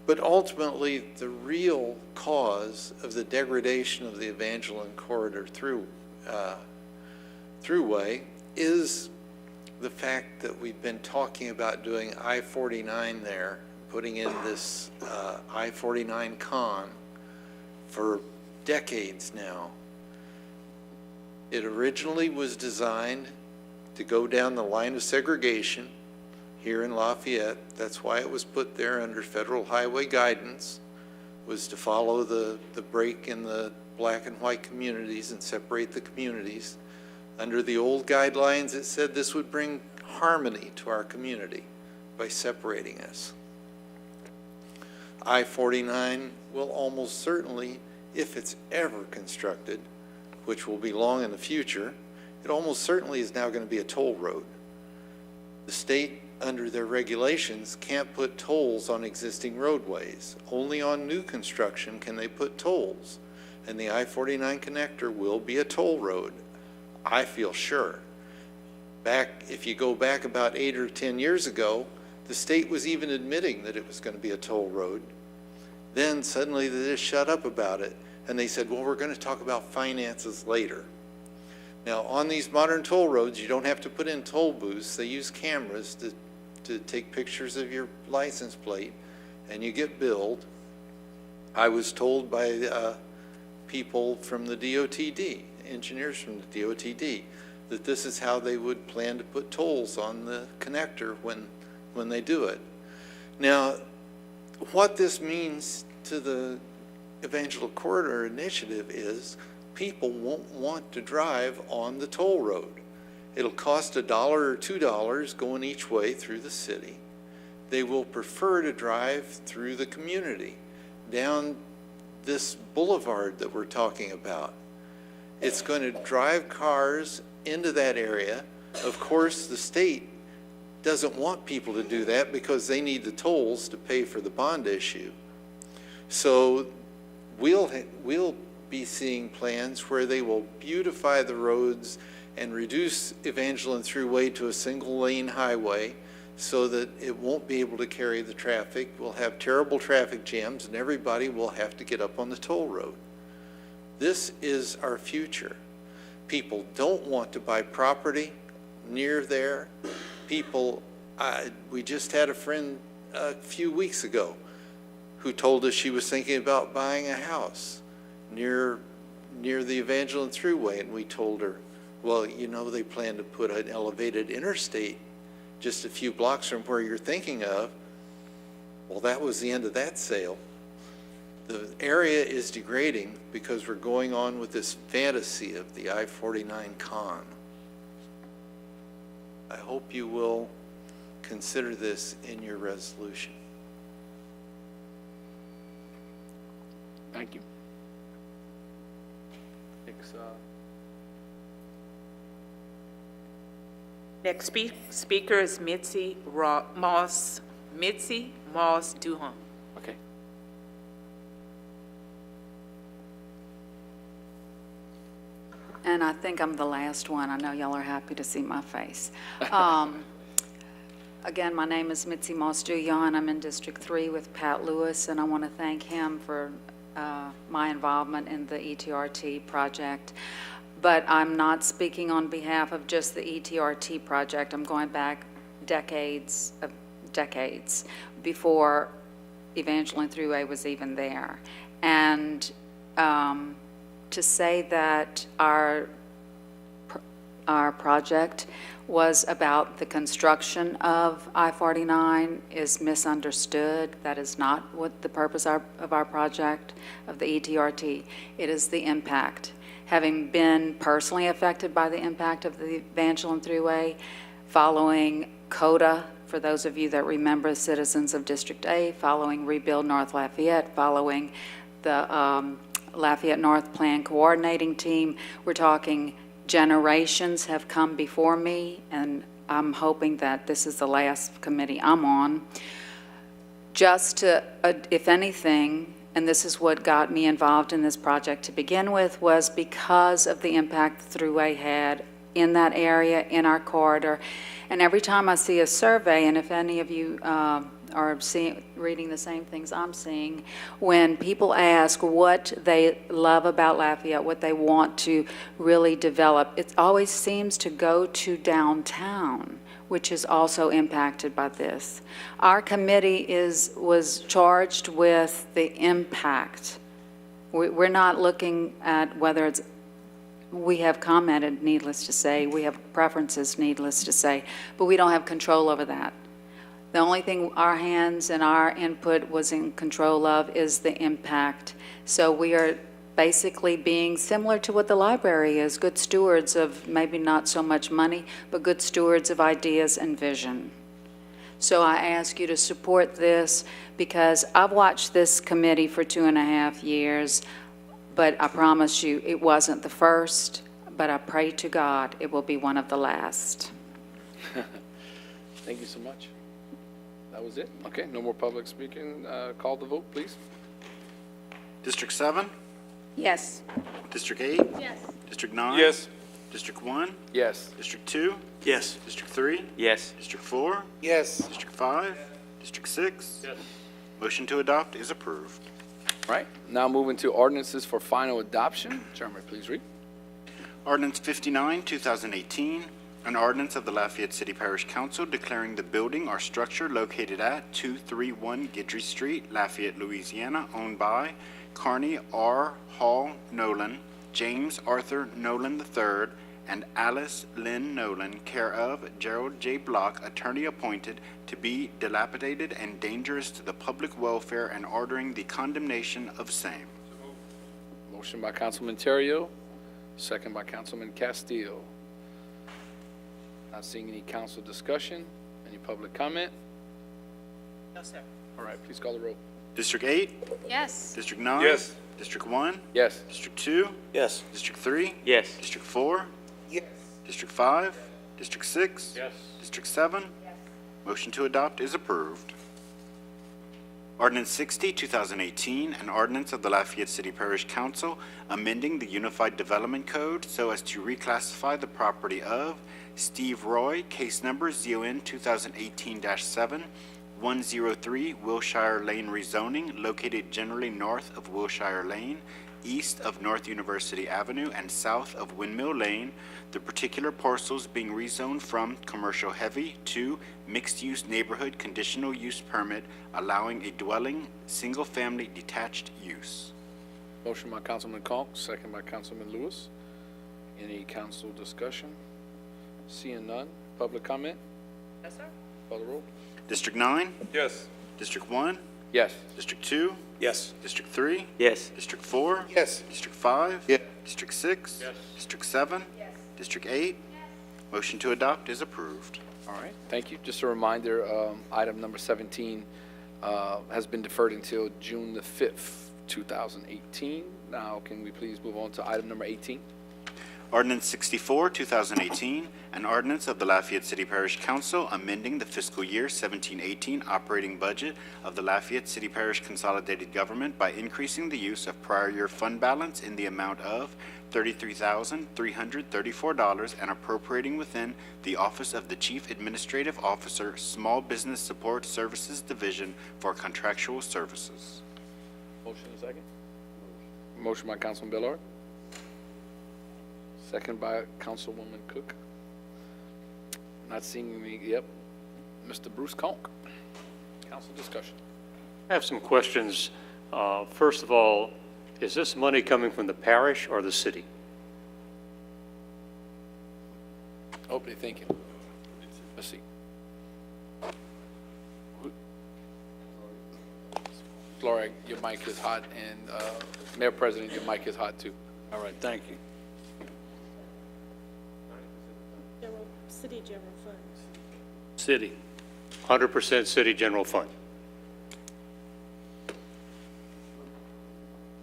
But ultimately, the real cause of the degradation of the Evangeline corridor throughway is the fact that we've been talking about doing I-49 there, putting in this I-49 con for decades now. It originally was designed to go down the line of segregation here in Lafayette. That's why it was put there under federal highway guidance, was to follow the break in the black and white communities and separate the communities. Under the old guidelines, it said this would bring harmony to our community by separating us. I-49 will almost certainly, if it's ever constructed, which will be long in the future, it almost certainly is now going to be a toll road. The state, under their regulations, can't put tolls on existing roadways. Only on new construction can they put tolls. And the I-49 connector will be a toll road, I feel sure. If you go back about 8 or 10 years ago, the state was even admitting that it was going to be a toll road. Then suddenly they just shut up about it, and they said, well, we're going to talk about finances later. Now, on these modern toll roads, you don't have to put in toll booths. They use cameras to take pictures of your license plate, and you get billed. I was told by people from the DOTD, engineers from the DOTD, that this is how they would plan to put tolls on the connector when they do it. Now, what this means to the Evangelical Corridor Initiative is people won't want to drive on the toll road. It'll cost $1 or $2 going each way through the city. They will prefer to drive through the community, down this boulevard that we're talking about. It's going to drive cars into that area. Of course, the state doesn't want people to do that because they need the tolls to pay for the bond issue. So we'll be seeing plans where they will beautify the roads and reduce Evangeline Thruway to a single lane highway so that it won't be able to carry the traffic. We'll have terrible traffic jams and everybody will have to get up on the toll road. This is our future. People don't want to buy property near there. People, we just had a friend a few weeks ago who told us she was thinking about buying a house near the Evangeline Thruway, and we told her, well, you know, they plan to put an elevated interstate just a few blocks from where you're thinking of. Well, that was the end of that sale. The area is degrading because we're going on with this fantasy of the I-49 con. I hope you will consider this in your resolution. Thank you. Next, Next speaker is Mitzi Moss Duhon. Okay. And I think I'm the last one. I know y'all are happy to see my face. Again, my name is Mitzi Moss Duhon. I'm in District 3 with Pat Lewis, and I want to thank him for my involvement in the ETRT project. But I'm not speaking on behalf of just the ETRT project. I'm going back decades before Evangeline Thruway was even there. And to say that our project was about the construction of I-49 is misunderstood. That is not what the purpose of our project, of the ETRT. It is the impact. Having been personally affected by the impact of the Evangeline Thruway, following CODA, for those of you that remember, citizens of District A, following Rebuild North Lafayette, following the Lafayette North Plan Coordinating Team, we're talking generations have come before me, and I'm hoping that this is the last committee I'm on. Just to, if anything, and this is what got me involved in this project to begin with, was because of the impact the Thruway had in that area, in our corridor. And every time I see a survey, and if any of you are reading the same things I'm seeing, when people ask what they love about Lafayette, what they want to really develop, it always seems to go to downtown, which is also impacted by this. Our committee was charged with the impact. We're not looking at whether it's, we have commented, needless to say, we have preferences, needless to say, but we don't have control over that. The only thing our hands and our input was in control of is the impact. So we are basically being similar to what the library is, good stewards of maybe not so much money, but good stewards of ideas and vision. So I ask you to support this because I've watched this committee for 2.5 years, but I promise you it wasn't the first, but I pray to God it will be one of the last. Thank you so much. That was it? Okay, no more public speaking. Call the vote, please. District 7? Yes. District 8? Yes. District 9? Yes. District 1? Yes. District 2? Yes. District 3? Yes. District 4? Yes. District 5? District 6? Yes. Motion to adopt is approved. Right, now moving to ordinances for final adoption. Chairman, please read. Ordinance 59, 2018, an ordinance of the Lafayette City Parish Council declaring the building or structure located at 231 Guidry Street, Lafayette, Louisiana, owned by Carney R. Hall Nolan, James Arthur Nolan III, and Alice Lynn Nolan, care of Gerald J. Block, attorney appointed, to be dilapidated and dangerous to the public welfare and ordering the condemnation of same. Motion by Councilman Terrio, second by Councilman Castillo. Not seeing any council discussion. Any public comment? No, sir. All right, please call the roll. District 8? Yes. District 9? Yes. District 1? Yes. District 2? Yes. District 3? Yes. District 4? Yes. District 5? District 6? Yes. District 7? Yes. Motion to adopt is approved. Ordinance 60, 2018, an ordinance of the Lafayette City Parish Council amending the Unified Development Code so as to reclassify the property of Steve Roy, case number ZON 2018-7, 103 Wilshire Lane rezoning, located generally north of Wilshire Lane, east of North University Avenue, and south of Windmill Lane, the particular parcels being rezoned from commercial heavy to mixed-use neighborhood conditional use permit, allowing a dwelling, single-family detached use. Motion by Councilman Cox, second by Councilman Lewis. Any council discussion? Seeing none. Public comment? Yes, sir. Call the roll. District 9? Yes. District 1? Yes. District 2? Yes. District 3? Yes. District 4? Yes. District 5? Yes. District 6? Yes. District 7? Yes. District 8? Yes. Motion to adopt is approved. All right, thank you. Just a reminder, item number 17 has been deferred until June the 5th, 2018. Now, can we please move on to item number 18? Ordinance 64, 2018, an ordinance of the Lafayette City Parish Council amending the fiscal year 1718 operating budget of the Lafayette City Parish Consolidated Government by increasing the use of prior year fund balance in the amount of $33,334 and appropriating within the Office of the Chief Administrative Officer, Small Business Support Services Division for contractual services. Motion and second? Motion by Councilman Bellard. Second by Councilwoman Cook. Not seeing me, yep. Mr. Bruce Conk. Council discussion. I have some questions. First of all, is this money coming from the parish or the city? Opening thinking. Let's see. Laura, your mic is hot, and Mayor President, your mic is hot too. All right, thank you. City general funds. City. 100% city general fund.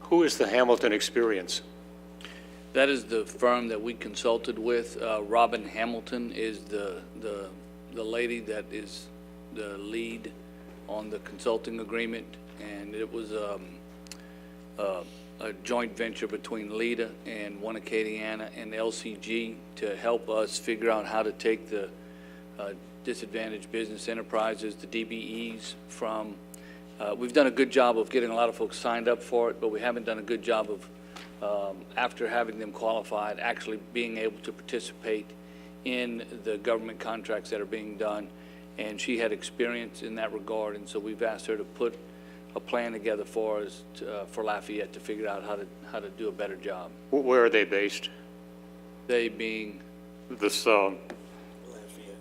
Who is the Hamilton Experience? That is the firm that we consulted with. Robin Hamilton is the lady that is the lead on the consulting agreement, and it was a joint venture between LEDA and One Acadiana and LCG to help us figure out how to take the disadvantaged business enterprises, the DBEs, from we've done a good job of getting a lot of folks signed up for it, but we haven't done a good job of, after having them qualified, actually being able to participate in the government contracts that are being done. And she had experience in that regard, and so we've asked her to put a plan together for us, for Lafayette, to figure out how to do a better job. Where are they based? They being? This, You're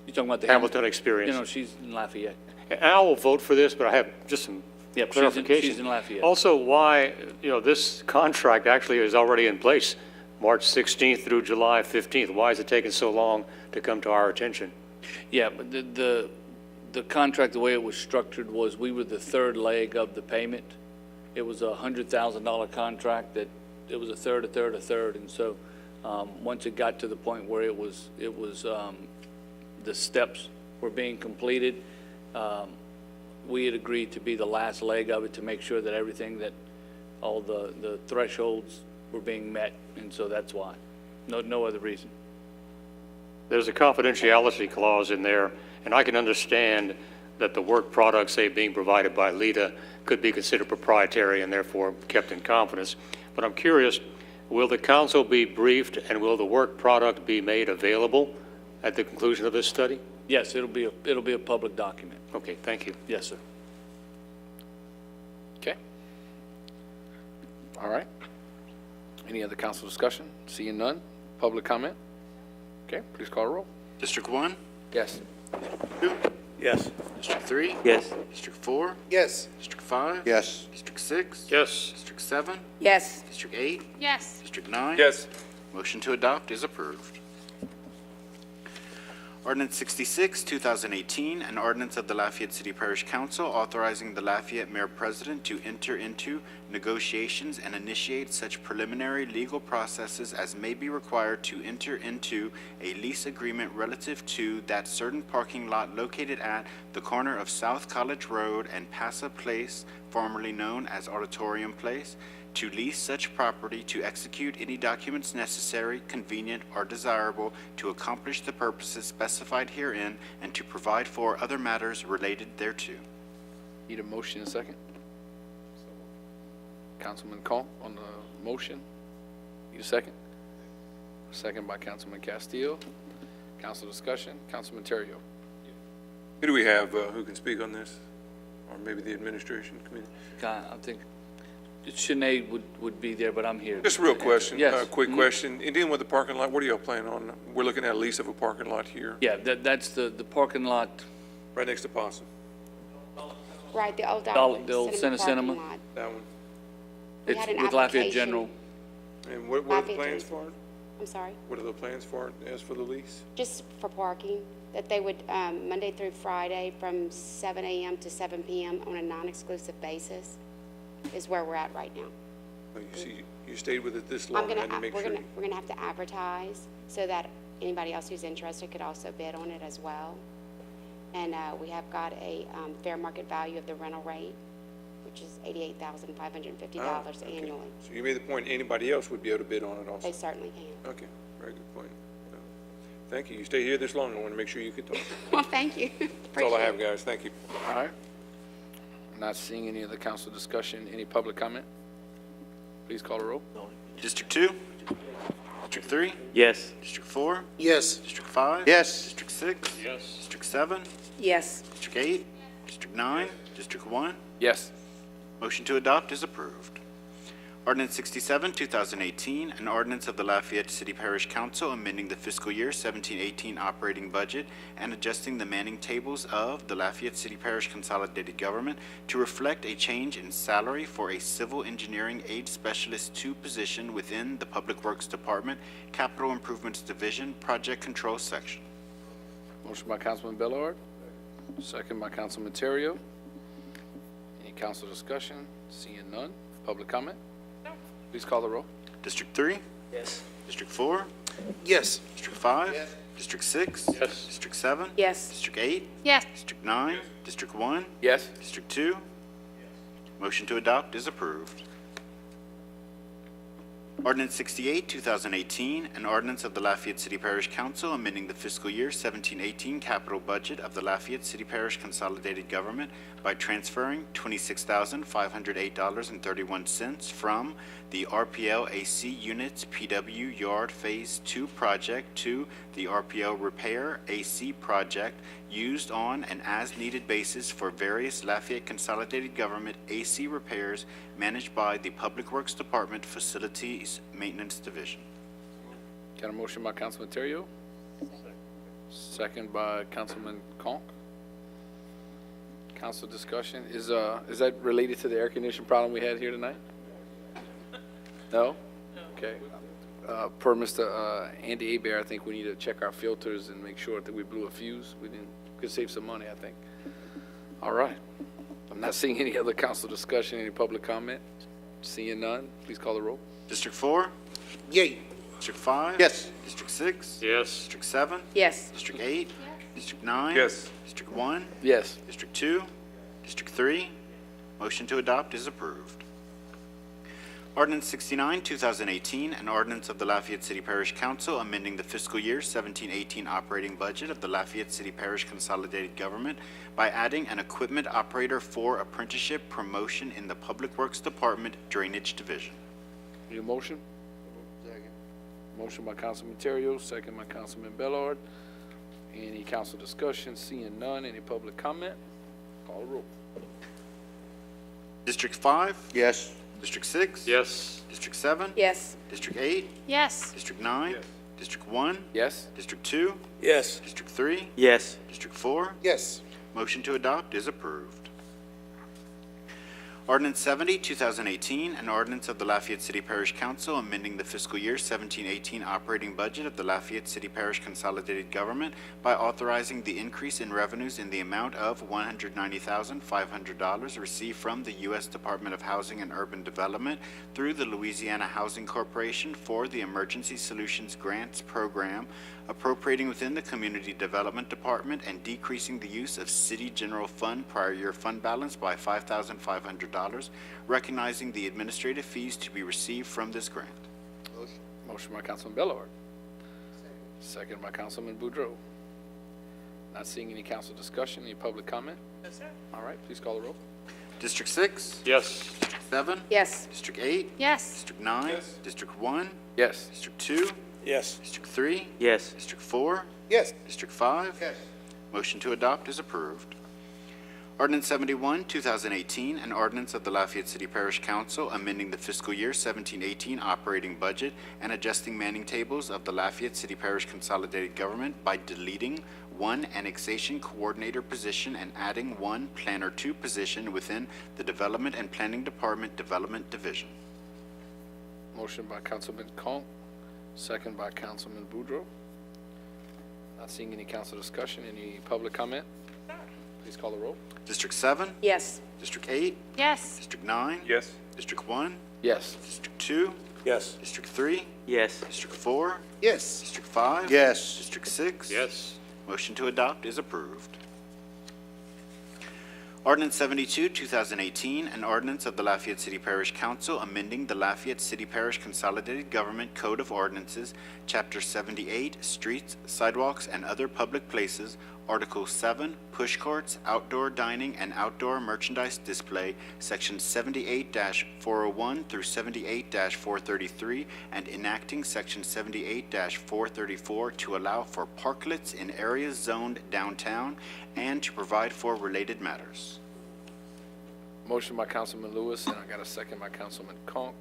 talking about the Hamilton Experience. You know, she's in Lafayette. And I will vote for this, but I have just some Yep, clarification. she's in Lafayette. Also, why, this contract actually is already in place, March 16th through July 15th. Why is it taking so long to come to our attention? Yeah, but the contract, the way it was structured was we were the third leg of the payment. It was a $100,000 contract that it was a third, and so once it got to the point where it was the steps were being completed, we had agreed to be the last leg of it to make sure that everything that all the thresholds were being met, and so that's why. No other reason. There's a confidentiality clause in there, and I can understand that the work product, say, being provided by LIDA could be considered proprietary and therefore kept in confidence. But I'm curious, will the council be briefed and will the work product be made available at the conclusion of this study? Yes, it'll be a public document. Okay, thank you. Yes, sir. Okay. All right. Any other council discussion? Seeing none. Public comment? Okay, please call a roll. District 1? Yes. 2? Yes. District 3? Yes. District 4? Yes. District 5? Yes. District 6? Yes. District 7? Yes. District 8? Yes. District 9? Yes. Motion to adopt is approved. Ordinance 66, 2018, an ordinance of the Lafayette City Parish Council authorizing the Lafayette Mayor President to enter into negotiations and initiate such preliminary legal processes as may be required to enter into a lease agreement relative to that certain parking lot located at the corner of South College Road and Passa Place, formerly known as Auditorium Place, to lease such property to execute any documents necessary, convenient, or desirable to accomplish the purposes specified herein and to provide for other matters related thereto. Need a motion and a second? Councilman Conk on the motion. Need a second? Second by Councilman Castillo. Council discussion. Councilman Terrio. Who do we have who can speak on this? Or maybe the administration committee? I think Sinead would be there, but I'm here. Just a real question. Yes. Quick question. In dealing with the parking lot, what are y'all planning on? We're looking at a lease of a parking lot here, Yeah, that's the parking lot. right next to Possum. Right, the old The old Center Cinema. parking lot. That one. We It's had an with Lafayette application. General. And what are the Lafayette plans General. for it? I'm sorry, What are the plans for it as for the lease? just for parking, that they would, Monday through Friday from 7 a.m. to 7 p.m. on a non-exclusive basis is where we're at right now. Oh, you see, you stayed with it this I'm long, I gonna, had to make we're sure. gonna, we're gonna have to advertise so that anybody else who's interested could also bid on it as well. And, we have got a, fair market value of the rental rate, which is $88,550 Okay. annually. So you made the point anybody else would be able to bid on it also? They certainly can. Okay, very good point. Thank you. You stayed here this long, I want to make sure you could talk. Well, thank you. That's all I have, guys. Thank you. All right. Not seeing any other council discussion. Any public comment? Please call a roll. District 2? District 3? Yes. District 4? Yes. District 5? Yes. District 6? Yes. District 7? Yes. District 8? District 9? District 1? Yes. Motion to adopt is approved. Ordinance 67, 2018, an ordinance of the Lafayette City Parish Council amending the fiscal year 17-18 operating budget and adjusting the manning tables of the Lafayette City Parish Consolidated Government to reflect a change in salary for a Civil Engineering Aid Specialist 2 position within the Public Works Department, Capital Improvements Division, Project Control Section. Motion by Councilman Bellard, second by Councilman Terrio. Any council discussion? Seeing none. Public comment? Please call the roll. District 3? Yes. District 4? Yes. District 5? District 6? Yes. District 7? Yes. District 8? Yes. District 9? District 1? Yes. District 2? Motion to adopt is approved. Ordinance 68, 2018, an ordinance of the Lafayette City Parish Council amending the fiscal year 17-18 capital budget of the Lafayette City Parish Consolidated Government by transferring $26,508.31 from the RPL AC Units PW Yard Phase 2 project to the RPL Repair AC project used on an as-needed basis for various Lafayette Consolidated Government AC repairs managed by the Public Works Department Facilities Maintenance Division. Got a motion by Councilman Terrio? Second by Councilman Conk. Council discussion. Is that related to the air conditioning problem we had here tonight? No? Okay. Per Mr. Andy Abear, I think we need to check our filters and make sure that we blew a fuse. We could save some money, I think. All right. I'm not seeing any other council discussion, any public comment. Seeing none, please call the roll. District 4? Yay. District 5? Yes. District 6? Yes. District 7? Yes. District 8? District 9? Yes. District 1? Yes. District 2? District 3? Motion to adopt is approved. Ordinance 69, 2018, an ordinance of the Lafayette City Parish Council amending the fiscal year 17-18 operating budget of the Lafayette City Parish Consolidated Government by adding an equipment operator for apprenticeship promotion in the Public Works Department Drainage Division. Need a motion? Second. Motion by Councilman Terrio, second by Councilman Bellard. Any council discussion? Seeing none, any public comment? Call the roll. District 5? Yes. District 6? Yes. District 7? Yes. District 8? Yes. District 9? Yes. District 1? Yes? District 2? Yes. District 3? Yes. District 4? Yes. Motion to adopt is approved. Ordinance 70, 2018, an ordinance of the Lafayette City Parish Council amending the fiscal year 17-18 operating budget of the Lafayette City Parish Consolidated Government by authorizing the increase in revenues in the amount of $190,500 received from the U.S. Department of Housing and Urban Development through the Louisiana Housing Corporation for the Emergency Solutions Grants Program, appropriating within the Community Development Department and decreasing the use of City General Fund prior year fund balance by $5,500, recognizing the administrative fees to be received from this grant. Motion by Councilman Bellard. Second by Councilman Boudreaux. Not seeing any council discussion, any public comment? No, sir. All right, please call the roll. District 6? Yes. District 7? Yes. District 8? Yes. District 9? Yes. District 1? Yes. District 2? Yes. District 3? Yes. District 4? Yes. District 5? Yes. Motion to adopt is approved. Ordinance 71, 2018, an ordinance of the Lafayette City Parish Council amending the fiscal year 17-18 operating budget and adjusting manning tables of the Lafayette City Parish Consolidated Government by deleting one annexation coordinator position and adding one planner 2 position within the Development and Planning Department Development Division. Motion by Councilman Conk, second by Councilman Boudreaux. Not seeing any council discussion, any public comment? Please call the roll. District 7? Yes. District 8? Yes. District 9? Yes. District 1? Yes. District 2? Yes. District 3? Yes. District 4? Yes. District 5? Yes. District 6? Yes. Motion to adopt is approved. Ordinance 72, 2018, an ordinance of the Lafayette City Parish Council amending the Lafayette City Parish Consolidated Government Code of Ordinances, Chapter 78, Streets, Sidewalks, and Other Public Places, Article 7, Push Carts, Outdoor Dining, and Outdoor Merchandise Display, Section 78-401 through 78-433, and enacting Section 78-434 to allow for parklets in areas zoned downtown and to provide for related matters. Motion by Councilman Lewis, and I got a second by Councilman Conk.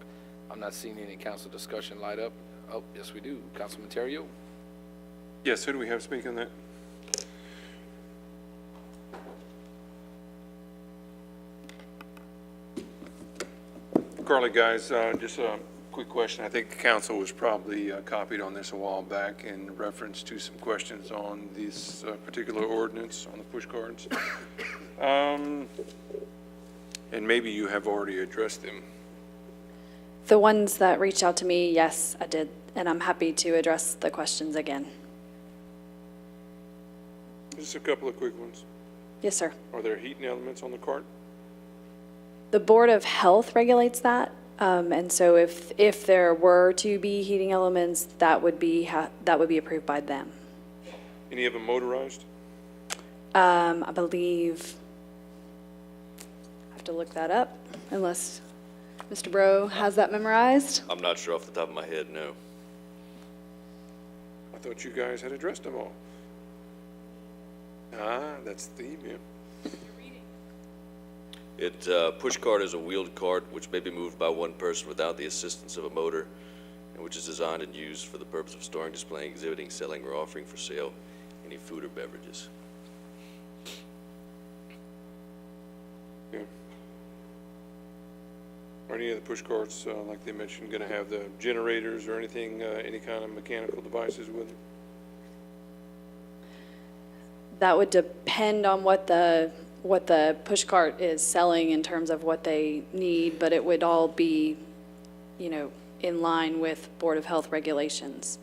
I'm not seeing any council discussion light up. Oh, yes, we do. Councilman Terrio? Yes, who do we have speak on that? Carly, guys, just a quick question. I think the council was probably copied on this a while back in reference to some questions on this particular ordinance on the push cards. And maybe you have already addressed them. The ones that reached out to me, yes, I did, and I'm happy to address the questions again. Just a couple of quick ones. Yes, sir. Are there heating elements on the cart? The Board of Health regulates that, and so if there were to be heating elements, that would be approved by them. Any of them motorized? I believe, I have to look that up, unless Mr. Bro has that memorized. I'm not sure off the top of my head, no. I thought you guys had addressed them all. Ah, that's the theme, yeah. Push cart is a wheeled cart which may be moved by one person without the assistance of a motor, and which is designed and used for the purpose of storing, displaying, exhibiting, selling, or offering for sale any food or beverages. Yeah. Are any of the push carts, like they mentioned, going to have the generators or anything, any kind of mechanical devices with them? That would depend on what the push cart is selling in terms of what they need, but it would all be, you know, in line with Board of Health regulations.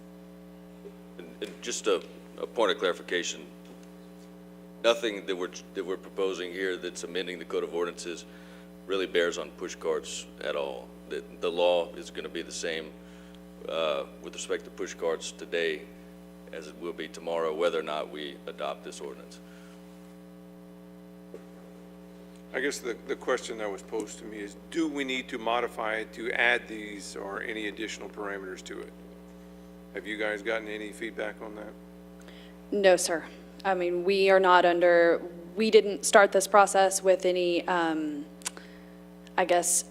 And just a point of clarification, nothing that we're proposing here that's amending the Code of Ordinances really bears on push carts at all. The law is going to be the same with respect to push carts today as it will be tomorrow, whether or not we adopt this ordinance. I guess the question that was posed to me is, do we need to modify it to add these or any additional parameters to it? Have you guys gotten any feedback on that? No, sir. I mean, we didn't start this process with any, I guess,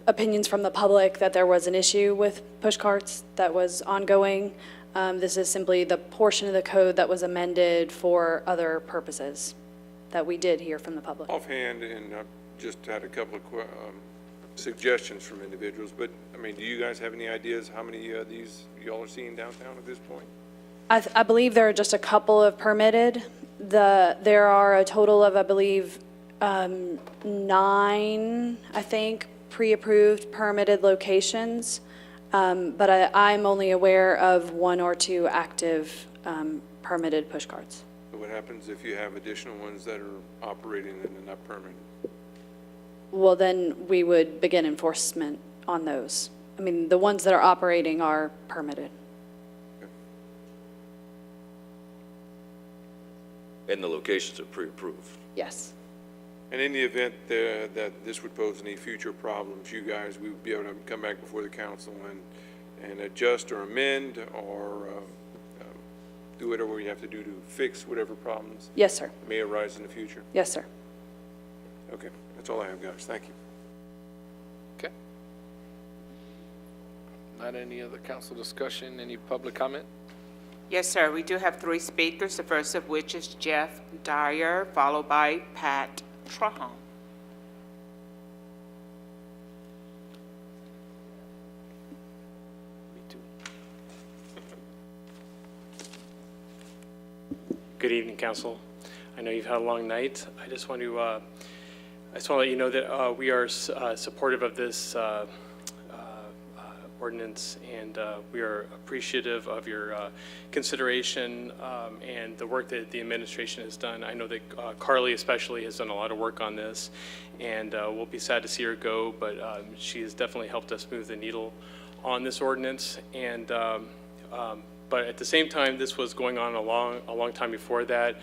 opinions from the public that there was an issue with push carts that was ongoing. This is simply the portion of the code that was amended for other purposes that we did hear from the public. Offhand, and just had a couple of suggestions from individuals, but I mean, do you guys have any ideas how many of these y'all are seeing downtown at this point? I believe there are just a couple of permitted. There are a total of, I believe, 9, I think, pre-approved permitted locations. But I'm only aware of 1 or 2 active permitted push carts. So what happens if you have additional ones that are operating and they're not permitted? Well, then we would begin enforcement on those. I mean, the ones that are operating are permitted. And the locations are pre-approved. Yes. And in the event that this would pose any future problems, you guys, we would be able to come back before the council and adjust or amend or do whatever we have to do to fix whatever problems. Yes, sir. May arise in the future. Yes, sir. Okay, that's all I have, guys. Thank you. Okay. Not any other council discussion, any public comment? Yes, sir. We do have 3 speakers, the first of which is Jeff Dyer, followed by Pat Trahan. Good evening, Council. I know you've had a long night. I just want to let you know that we are supportive of this ordinance, and we are appreciative of your consideration and the work that the administration has done. I know that Carly especially has done a lot of work on this, and we'll be sad to see her go, but she has definitely helped us move the needle on this ordinance. And but at the same time, this was going on a long time before that.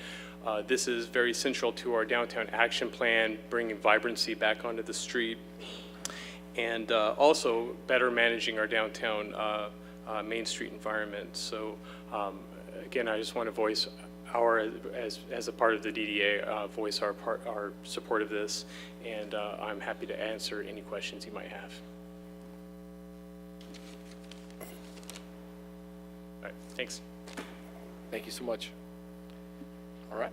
This is very central to our downtown action plan, bringing vibrancy back onto the street, and also better managing our downtown Main Street environment. So again, I just want to voice as a part of the DDA, voice our support of this, and I'm happy to answer any questions you might have. All right, thanks. Thank you so much. All right.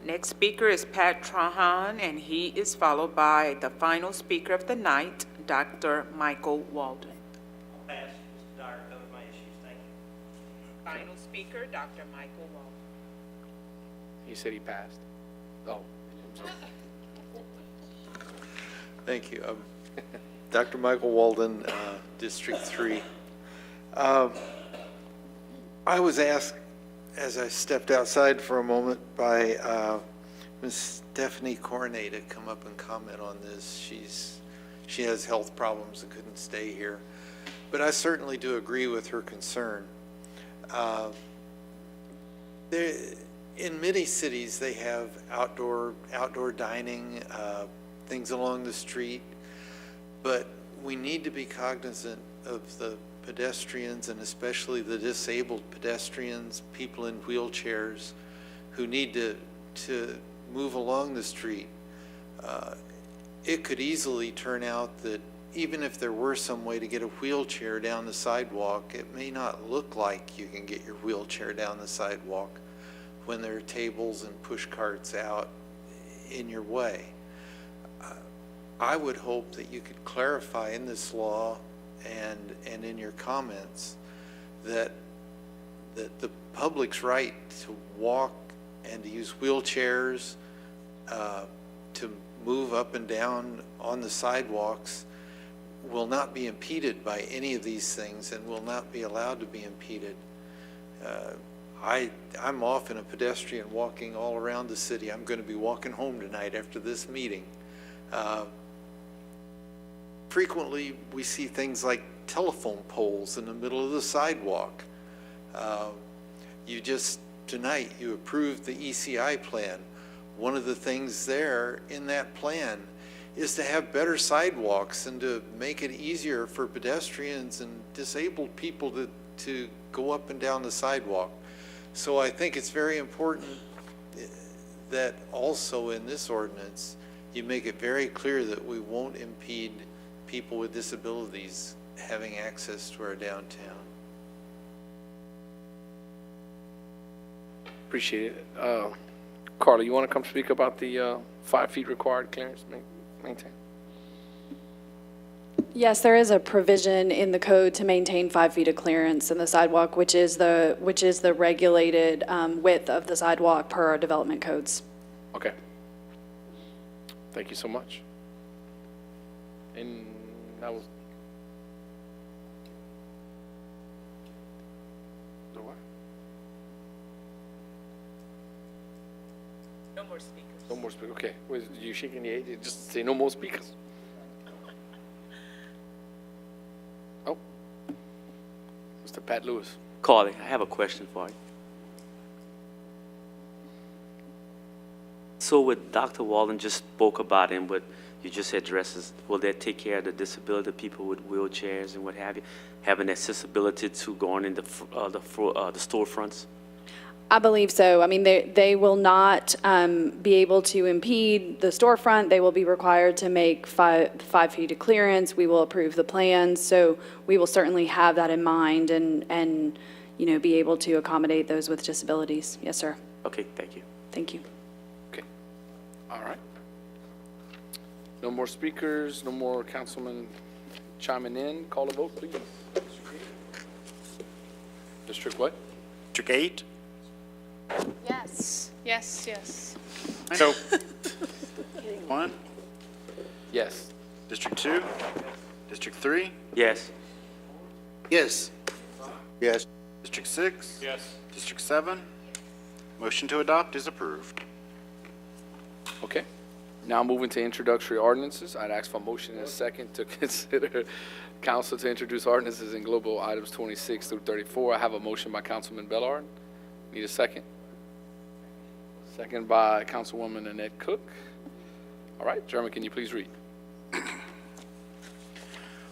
Next speaker is Pat Trahan, and he is followed by the final speaker of the night, Dr. Michael Walden. I'll pass. Mr. Dyer covered my issues. Thank you. Final speaker, Dr. Michael Walden. He said he passed. Oh, I'm sorry. Thank you. Dr. Michael Walden, District 3. I was asked, as I stepped outside for a moment, by Ms. Stephanie Cornet to come up and comment on this. She has health problems and couldn't stay here. But I certainly do agree with her concern. In many cities, they have outdoor dining, things along the street, but we need to be cognizant of the pedestrians, and especially the disabled pedestrians, people in wheelchairs who need to move along the street. It could easily turn out that even if there were some way to get a wheelchair down the sidewalk, it may not look like you can get your wheelchair down the sidewalk when there are tables and push carts out in your way. I would hope that you could clarify in this law and in your comments that the public's right to walk and to use wheelchairs, to move up and down on the sidewalks will not be impeded by any of these things and will not be allowed to be impeded. I'm often a pedestrian walking all around the city. I'm going to be walking home tonight after this meeting. Frequently, we see things like telephone poles in the middle of the sidewalk. Tonight, you approved the ECI plan. One of the things there in that plan is to have better sidewalks and to make it easier for pedestrians and disabled people to go up and down the sidewalk. So I think it's very important that also in this ordinance, you make it very clear that we won't impede people with disabilities having access to our downtown. Appreciate it. Carla, you want to come speak about the 5 feet required clearance maintain? Yes, there is a provision in the code to maintain 5 feet of clearance in the sidewalk, which is the regulated width of the sidewalk per our development codes. Okay. Thank you so much. And that was. The what? No more speakers. No more speakers. Okay. Was you shaking the head? Just say no more speakers. Oh. Mr. Pat Lewis. Carly, I have a question for you. So what Dr. Walden just spoke about and what you just addresses, will that take care of the disability people with wheelchairs and what have you, having accessibility to going in the storefronts? I believe so. I mean, they will not be able to impede the storefront. They will be required to make 5 feet of clearance. We will approve the plans. So we will certainly have that in mind and be able to accommodate those with disabilities. Yes, sir. Okay, thank you. Thank you. Okay. All right. No more speakers, no more councilmen chiming in. Call a vote, please. District what? District 8? Yes, yes, yes. No. 1? Yes. District 2? District 3? Yes. Yes. Yes. District 6? Yes. District 7? Motion to adopt is approved. Okay. Now moving to introductory ordinances. I'd ask for a motion and a second to consider council to introduce ordinances in global items 26 through 34. I have a motion by Councilman Bellard. Need a second? Second by Councilwoman Annette Cook. All right, Jeremy, can you please read?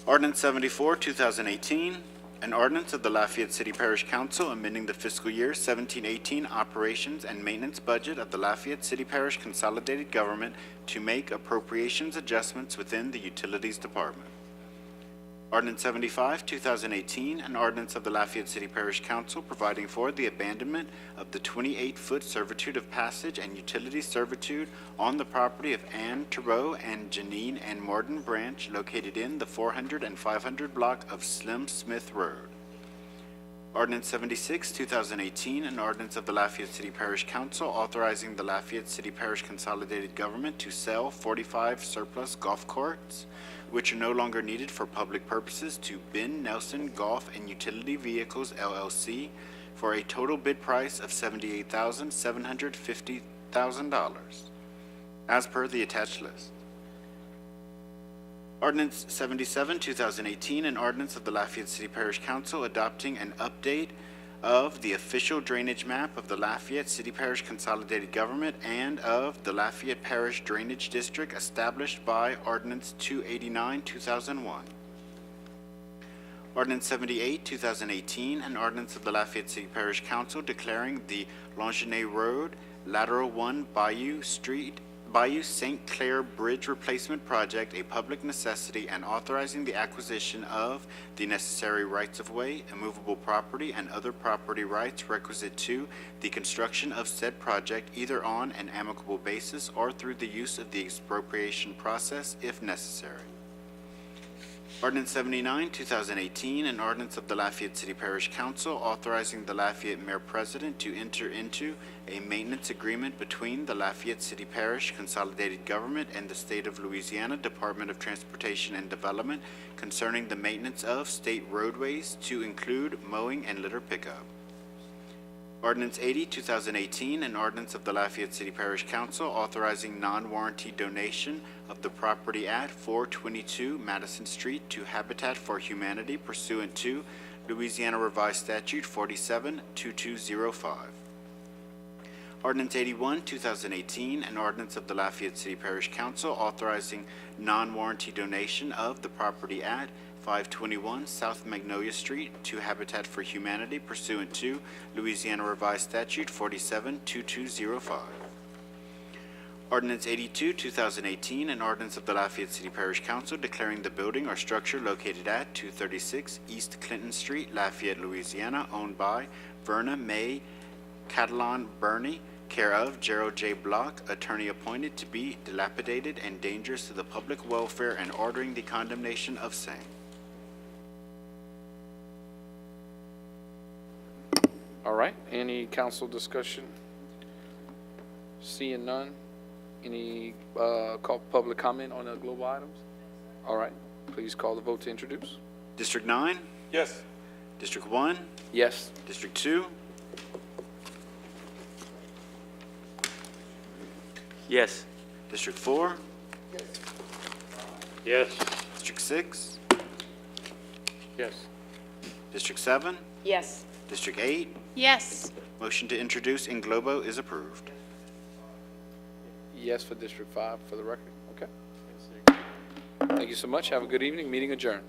Ordinance 74, 2018, an ordinance of the Lafayette City Parish Council amending the fiscal year 17-18 operations and maintenance budget of the Lafayette City Parish Consolidated Government to make appropriations adjustments within the Utilities Department. Ordinance 75, 2018, an ordinance of the Lafayette City Parish Council providing for the abandonment of the 28-foot servitude of passage and utility servitude on the property of Ann Terrell and Janine and Morden Branch located in the 400 and 500 block of Slim Smith Road. Ordinance 76, 2018, an ordinance of the Lafayette City Parish Council authorizing the Lafayette City Parish Consolidated Government to sell 45 surplus golf carts which are no longer needed for public purposes to Ben Nelson Golf and Utility Vehicles, LLC, for a total bid price of $78,750,000, as per the attached list. Ordinance 77, 2018, an ordinance of the Lafayette City Parish Council adopting an update of the official drainage map of the Lafayette City Parish Consolidated Government and of the Lafayette Parish Drainage District established by Ordinance 289, 2001. Ordinance 78, 2018, an ordinance of the Lafayette City Parish Council declaring the Longenay Road, Lateral 1 Bayou Bayou St. Clair Bridge Replacement Project a public necessity and authorizing the acquisition of the necessary rights-of-way, immovable property, and other property rights requisite to the construction of said project either on an amicable basis or through the use of the expropriation process if necessary. Ordinance 79, 2018, an ordinance of the Lafayette City Parish Council authorizing the Lafayette Mayor President to enter into a maintenance agreement between the Lafayette City Parish Consolidated Government and the State of Louisiana Department of Transportation and Development concerning the maintenance of state roadways to include mowing and litter pickup. Ordinance 80, 2018, an ordinance of the Lafayette City Parish Council authorizing non-warranty donation of the property at 422 Madison Street to Habitat for Humanity pursuant to Louisiana Revised Statute 472205. Ordinance 81, 2018, an ordinance of the Lafayette City Parish Council authorizing non-warranty donation of the property at 521 South Magnolia Street to Habitat for Humanity pursuant to Louisiana Revised Statute 472205. Ordinance 82, 2018, an ordinance of the Lafayette City Parish Council declaring the building or structure located at 236 East Clinton Street, Lafayette, Louisiana, owned by Verna May Catalan Burney, care of Gerald J. Block, attorney appointed, to be dilapidated and dangerous to the public welfare and ordering the condemnation of same. All right, any council discussion? Seeing none? Any public comment on the global items? All right, please call the vote to introduce. District 9? Yes. District 1? Yes. District 2? Yes. District 4? Yes. District 6? Yes. District 7? Yes. District 8? Yes. Motion to introduce in globo is approved. Yes for District 5 for the record. Okay. Thank you so much. Have a good evening. Meeting adjourned.